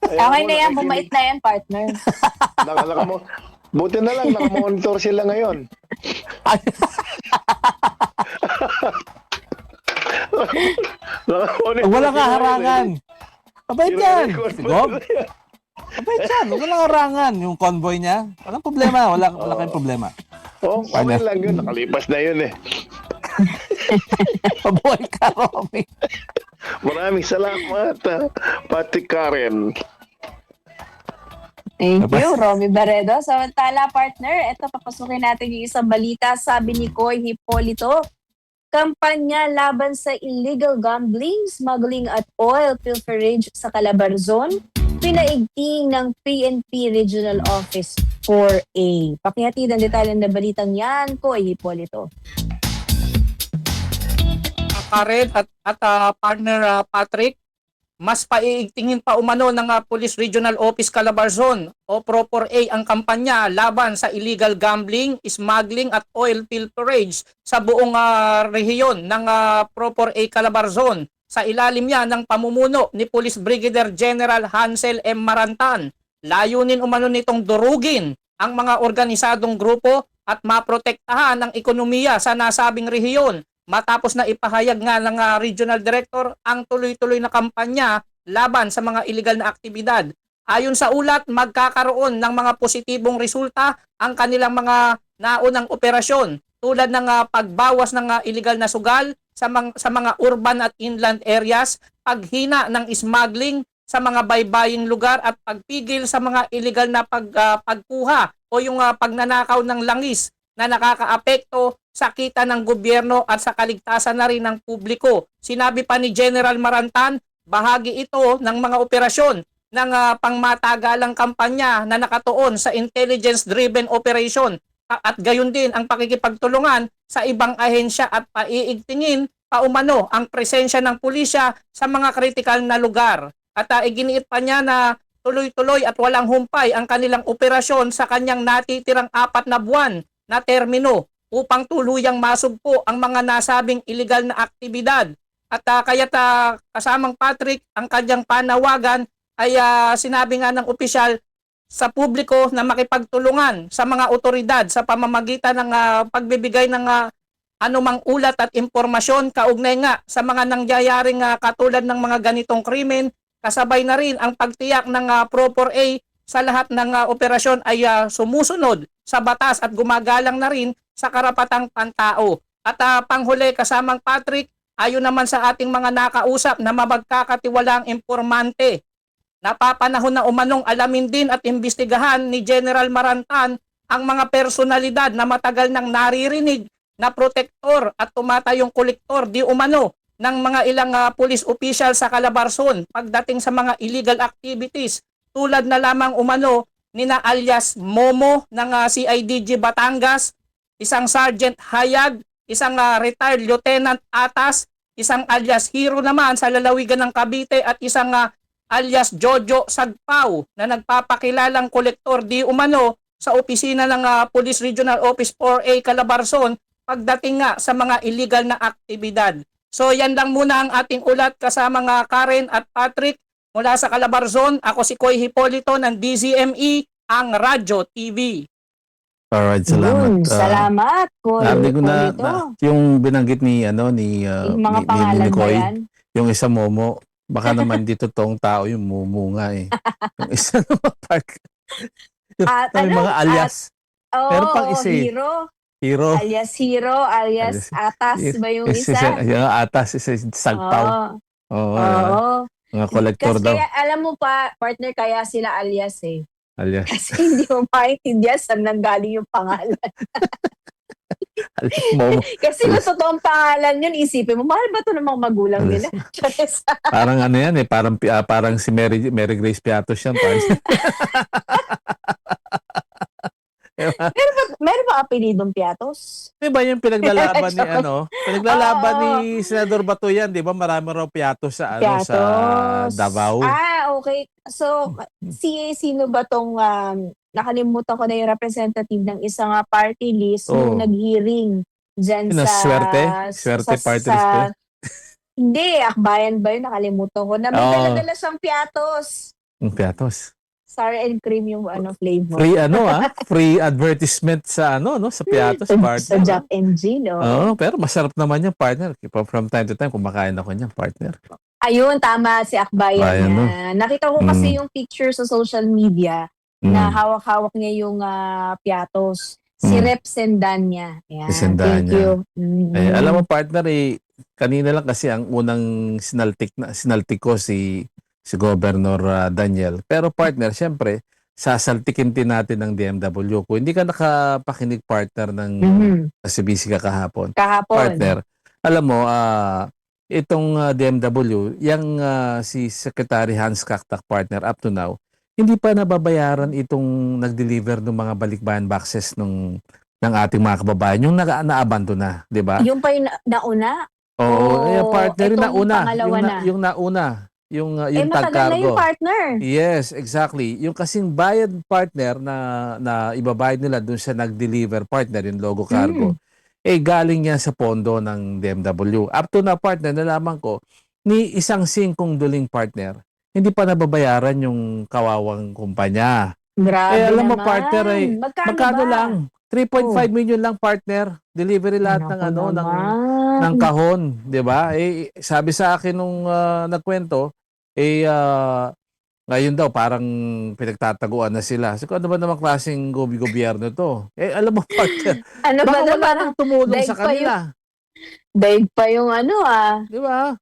Okay na yan, bumait na yan, partner. Buti na lang, nakamonitor sila ngayon. Walang haharangan. Mabait yan. Si Gob. Mabait yan. Walang harangan. Yung convoy niya, walang problema. Wala kayong problema. Oh, okay lang yun. Nakalipas na yun eh. Pabuhay ka, Romy. Maraming salamat, Patrick Karen. Thank you, Romy Barredo. Samantala, partner, ito papasukin natin yung isang balita. Sabi ni Koy Hipolito, kampanya laban sa illegal gambling, smuggling at oil pilferage sa Calabarzon, pinaigting ng PNP Regional Office 4A. Pakihatid ang detalye ng balitang yan, Koy Hipolito. Karen at partner Patrick, mas paiigtingin pa umano ng Police Regional Office Calabarzon o Pro-4A ang kampanya laban sa illegal gambling, smuggling at oil pilferage sa buong rehiyon ng Pro-4A Calabarzon. Sa ilalim niya ng pamumuno ni Police Brigadier General Hansel M. Marantan. Layunin umano nitong durugin ang mga organisadong grupo at maprotektahan ang ekonomiya sa nasabing rehiyon. Matapos na ipahayag nga ng Regional Director ang tuloy-tuloy na kampanya laban sa mga illegal na aktibidad. Ayon sa ulat, magkakaroon ng mga positibong resulta ang kanilang mga naunang operasyon tulad ng pagbawas ng illegal na sugal sa mga urban at inland areas, paghina ng smuggling sa mga baybaying lugar at pagpigil sa mga illegal na pagkuha o yung pagnanakaw ng langis na nakakaapekto sa kita ng gobyerno at sa kaligtasan na rin ng publiko. Sinabi pa ni General Marantan, bahagi ito ng mga operasyon ng pangmatagalang kampanya na nakatuon sa intelligence-driven operation at gayon din ang pakikipagtulungan sa ibang ahensya at paiigtingin paumano ang presensya ng pulisya sa mga kritikal na lugar. At iginiit pa niya na tuloy-tuloy at walang humpay ang kanilang operasyon sa kanyang natitirang 4 na buwan na termino upang tuluyang masugpo ang mga nasabing illegal na aktibidad. At kaya't kasamang Patrick, ang kanyang panawagan ay sinabi nga ng opisyal sa publiko na makipagtulungan sa mga otoridad sa pamamagitan ng pagbibigay ng anumang ulat at impormasyon kaugnay nga sa mga nangyayaring katulad ng mga ganitong krimen, kasabay na rin ang pagtiyak ng Pro-4A sa lahat ng operasyon ay sumusunod sa batas at gumagalang na rin sa karapatang pantao. At panghuli kasamang Patrick, ayon naman sa ating mga nakausap na mabagkakatiwalaang impormante, napapanahon na umanong alamin din at imbestigahan ni General Marantan ang mga personalidad na matagal nang naririnig na protektor at tumatayong kolektor di umano ng mga ilang police official sa Calabarzon pagdating sa mga illegal activities tulad na lamang umano nina alias Momo ng CIDG Batangas, isang Sergeant Hayag, isang retired Lieutenant Atas, isang alias Hero naman sa lalawigan ng Cavite at isang alias Jojo Sagpao na nagpapakilalang kolektor di umano sa opisina ng Police Regional Office 4A Calabarzon pagdating nga sa mga illegal na aktibidad. So yan lang muna ang ating ulat kasama mga Karen at Patrick mula sa Calabarzon. Ako si Koy Hipolito ng DZME, ang Radyo TV. Alright, salamat. Salamat, Koy. Narinig ko na Hipolito. yung binanggit ni Yung mga pangalan ni ba Koy, yan? yung isa Momo, baka naman di totoong tao yung Momo nga eh. Yung isa naman park. Yung mga alias. Meron pang isa eh. Hero. Alias Hero, alias Atas ba yung isa? Yung Atas, isa Sagpaw. Oo. Mga kolektor Kasi daw. alam mo pa, partner, kaya sila alias eh. Alias. Kasi hindi mo maintindihan saan nanggaling yung pangalan. Momo. Kasi kung totoong pangalan yun, isipin mo, mahal ba ito ng mga magulang nila? Charis. Parang ano yan eh, parang si Mary Grace Piatos yan. Meron ba apelidong Piatos? Di ba yung pinaglalaban ni ni Senador Bato yan, di ba? Marami raw Piatos sa sa Davao. Okay. So, sino ba tong nakalimutan ko na yung representative ng isang party list nung nag-hearing dyan Swerte party list ba? Hindi, Akbayan ba yun? Nakalimutan ko na may dala-dala siyang Piatos. Piatos. Sour and cream yung flavor. Free advertisement sa sa Piatos partner. Sa Jack and Jill, pero masarap naman yung partner. From time to time kumakain ako niyan, partner. Ayun, tama si Akbayan. Nakita ko kasi yung picture sa social media na hawak-hawak niya yung Piatos. Si Rep Sendanya. Yan, thank you. Alam mo partner, kanina lang kasi ang unang sinaltik ko si Governor Daniel. Pero partner, siyempre, sasaltikin din natin ng DMW. Kung hindi ka nakapakinig partner ng CBC kahapon. Partner, alam mo, itong DMW, yung si Secretary Hans Kaktak partner up to now, hindi pa nababayaran itong nag-deliver ng mga balikbayan boxes ng ating mga kababayan. Yung naabando na, di ba? Yung pa yung nauna? Oo, partner, yung nauna. Yung nauna. Yung matagal tag-cargo. na yung partner. Yes, exactly. Yung kasing bayad partner na ibabayad nila dun sa nag-deliver partner, yung logo cargo, galing yan sa pondo ng DMW. Up to na partner, nalaman ko, ni isang singkong duling partner, hindi pa nababayaran yung kawawang kumpanya. Grabe alam mo naman. partner, magkano ba? lang? 3.5 million lang partner. Delivery lahat ng kahon, 'di ba? Sabi sa akin nung nagkwento, ngayon daw parang pinagtataguan na sila. So ano ba namang klaseng gobyerno to? Alam mo partner, ano ba wala naman nang tumulong sa kanila. Daig pa yung 'Di ba?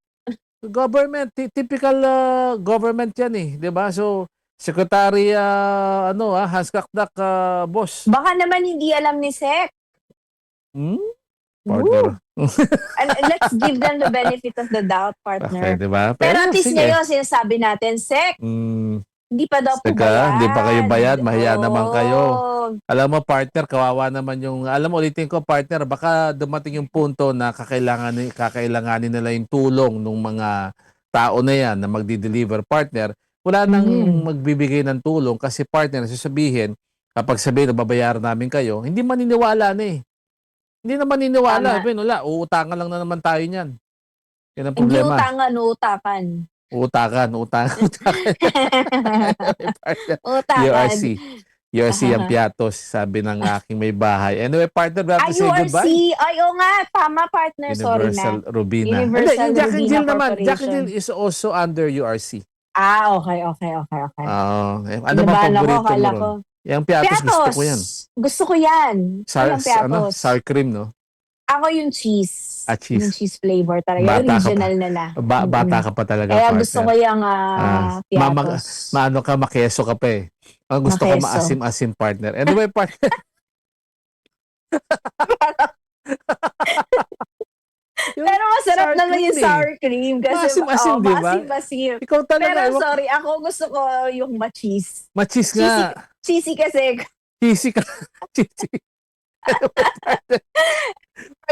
Government, typical government 'yan eh, 'di ba? So Secretary Hans Kakdak, boss. Baka naman hindi alam ni Sec. Partner. Let's give them the benefit of the doubt, partner. Okay, diba? Pero at least ngayon, sinasabi natin, Sec, hindi pa daw po bayad. Hindi pa kayo bayad, mahiya naman kayo. Alam mo, partner, kawawa naman ulitin ko, partner, baka dumating yung punto na kakailanganin nila yung tulong ng mga tao na yan na magdi-deliver, partner. Wala nang magbibigay ng tulong kasi partner, sasabihin, kapag sabihin na babayaran namin kayo, hindi maniniwala na eh. Hindi naman niniwala. Wala, uutangan lang na naman tayo niyan. Yan ang problema. Hindi utangan, uutakan. Uutakan. URC ang Piatos, sabi ng aking may bahay. Anyway, partner, we have to say goodbye. Ay, oo nga, tama partner, sorry na. Universal Rubina. Universal Jack and Jill naman. Corporation. Jack and Jill is also under URC. Okay. Ano ba paborito mo ron? Yung Piatos, gusto ko yan. Gusto ko yan. Sour cream, no? Ako yung cheese. Cheese. Yung cheese flavor talaga. Original na. Bata ka pa talaga, Kaya partner. gusto ko yung Piatos. Makeso ka pa eh. Ang gusto ko maasim-asim, partner. Anyway, partner. Pero masarap naman yung sour cream. Kasi maasim-asim, di ba? Maasim-asim. Ikaw talaga. Pero sorry, ako gusto ko yung ma-cheese. Ma-cheese nga. Cheesy kasi. Cheesy ka. Cheesy.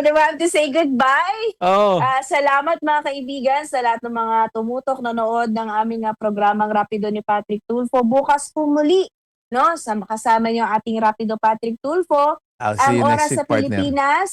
na ba have to say goodbye? Oo. Salamat mga kaibigan sa lahat ng mga tumutok nanood ng aming programang Rapido ni Patrick Tulfo. Bukas po muli, no? Kasama niyo ang ating Rapido Patrick Tulfo. I'll see Ang you oras next sa week, partner. Pilipinas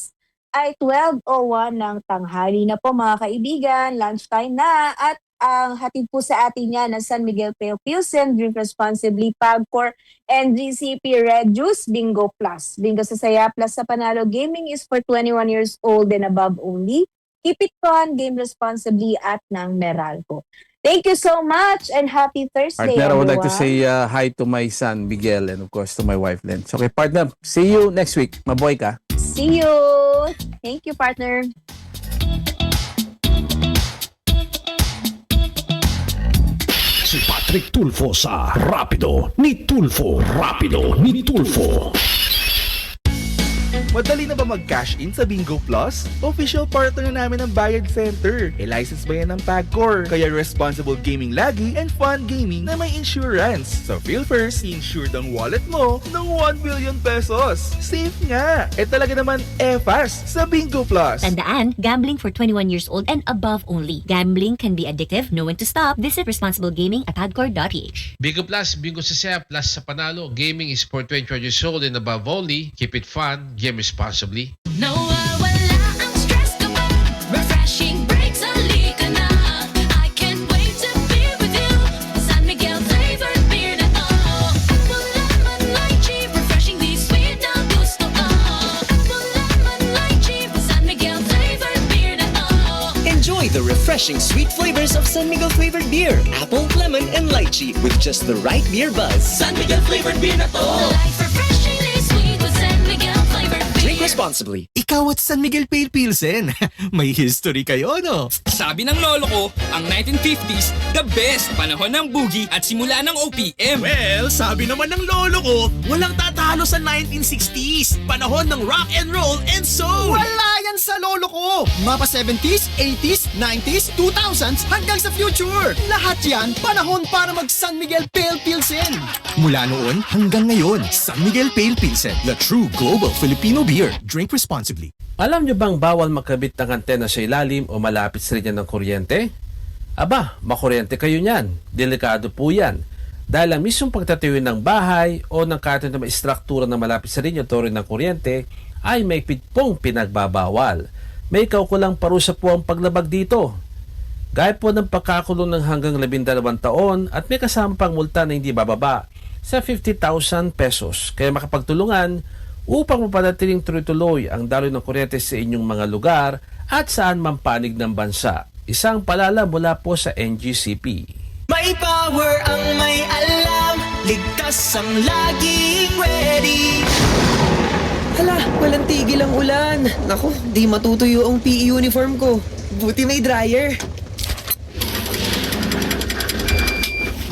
ay 12:01 ng tanghali na po mga kaibigan. Lunchtime na at ang hatid po sa atin yan ng San Miguel Pale Pilsen, Drink Responsibly, Pagcor, and GCP Red Juice, Bingo Plus. Bingo sa Saya Plus sa Panalo. Gaming is for 21 years old and above only. Keep it fun, game responsibly at ng Meralco. Thank you so much and happy Thursday, Partner, I would like to everyone. say hi to my son, Miguel, and of course to my wife, Len. So, okay, partner, see you next week. Mabuhay ka. See you! Thank you, partner. Si Patrick Tulfo sa Rapido ni Tulfo. Rapido ni Tulfo. Madali na ba mag-cash in sa Bingo Plus? Official partner na namin ng Bayad Center. License ba yan ng Pagcor? Kaya responsible gaming lagi and fun gaming na may insurance. So feel first, insured ang wallet mo ng 1 billion pesos. Safe nga! Talaga naman fast sa Bingo Plus. Tandaan, gambling for 21 years old and above only. Gambling can be addictive, know when to stop. Visit responsible gaming at hardcore.ph. Bingo Plus, Bingo sa Saya Plus sa Panalo. Gaming is for 21 years old and above only. Keep it fun, game responsibly. Nawawala ang stress ko ba? Refreshing breaks, halika na. I can't wait to be with you. San Miguel flavored beer na to. Apple, lemon, lychee, refreshingly sweet na gusto ko. Apple, lemon, lychee, San Miguel flavored beer na to. Enjoy the refreshing sweet flavors of San Miguel flavored beer, apple, lemon, and lychee with just the right beer buzz. San Miguel flavored beer na to. Life refreshingly sweet with San Miguel flavored beer. Drink responsibly. Ikaw at San Miguel Pale Pilsen. May history kayo, no? Sabi ng lolo ko, ang 1950s, the best panahon ng boogie at simula ng OPM. Well, sabi naman ng lolo ko, walang tatalo sa 1960s. Panahon ng rock and roll and soul. Wala yan sa lolo ko. Mapa 70s, 80s, 90s, 2000s hanggang sa future. Lahat yan, panahon para mag San Miguel Pale Pilsen. Mula noon hanggang ngayon, San Miguel Pale Pilsen, the true global Filipino beer. Drink responsibly. Alam nyo bang bawal makabit ng antena sa ilalim o malapit sa linya ng kuryente? Aba, makuryente kayo niyan. Delikado po yan. Dahil ang mismong pagtatuyuin ng bahay o ng kahit na istruktura na malapit sa linya o rin ng kuryente ay may pitpong pinagbabawal. May kaukulang parusa po ang paglabag dito. Gaya po ng pagkakulong ng hanggang 12 taon at may kasama pang multa na hindi bababa sa 50,000 pesos. Kaya makapagtulungan upang mapanatiling tuloy-tuloy ang daloy ng kuryente sa inyong mga lugar at saan man panig ng bansa. Isang paalala mula po sa NGCP. May power ang may alam, ligtas ang laging ready. Hala, walang tigil ang ulan. Naku, di matutuyo ang PE uniform ko. Buti may dryer.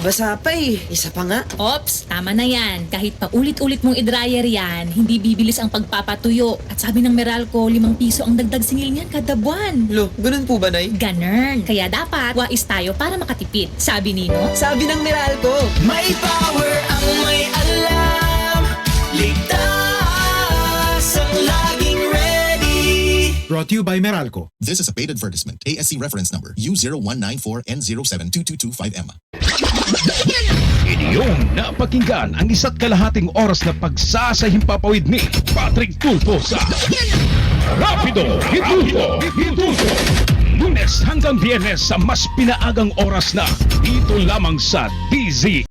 Basa pa eh. Isa pa nga. Ops, tama na yan. Kahit paulit-ulit mong i-dryer yan, hindi bibilis ang pagpapatuyo. At sabi ng Meralco, 5 piso ang dagdag singil niyan kada buwan. Lo, ganun po ba, Nay? Ganun. Kaya dapat, wais tayo para makatipid. Sabi nino? Sabi ng Meralco. May power ang may alam, ligtas ang laging ready. Brought to you by Meralco. This is a paid advertisement. ASC reference number U0194N0722225M. Inyong napakinggan ang isa't kalahating oras na pagsasahimpapawid ni Patrick Tulfo sa Rapido ni Tulfo. Lunes hanggang Biyernes sa mas pinaagang oras na dito lamang sa DZ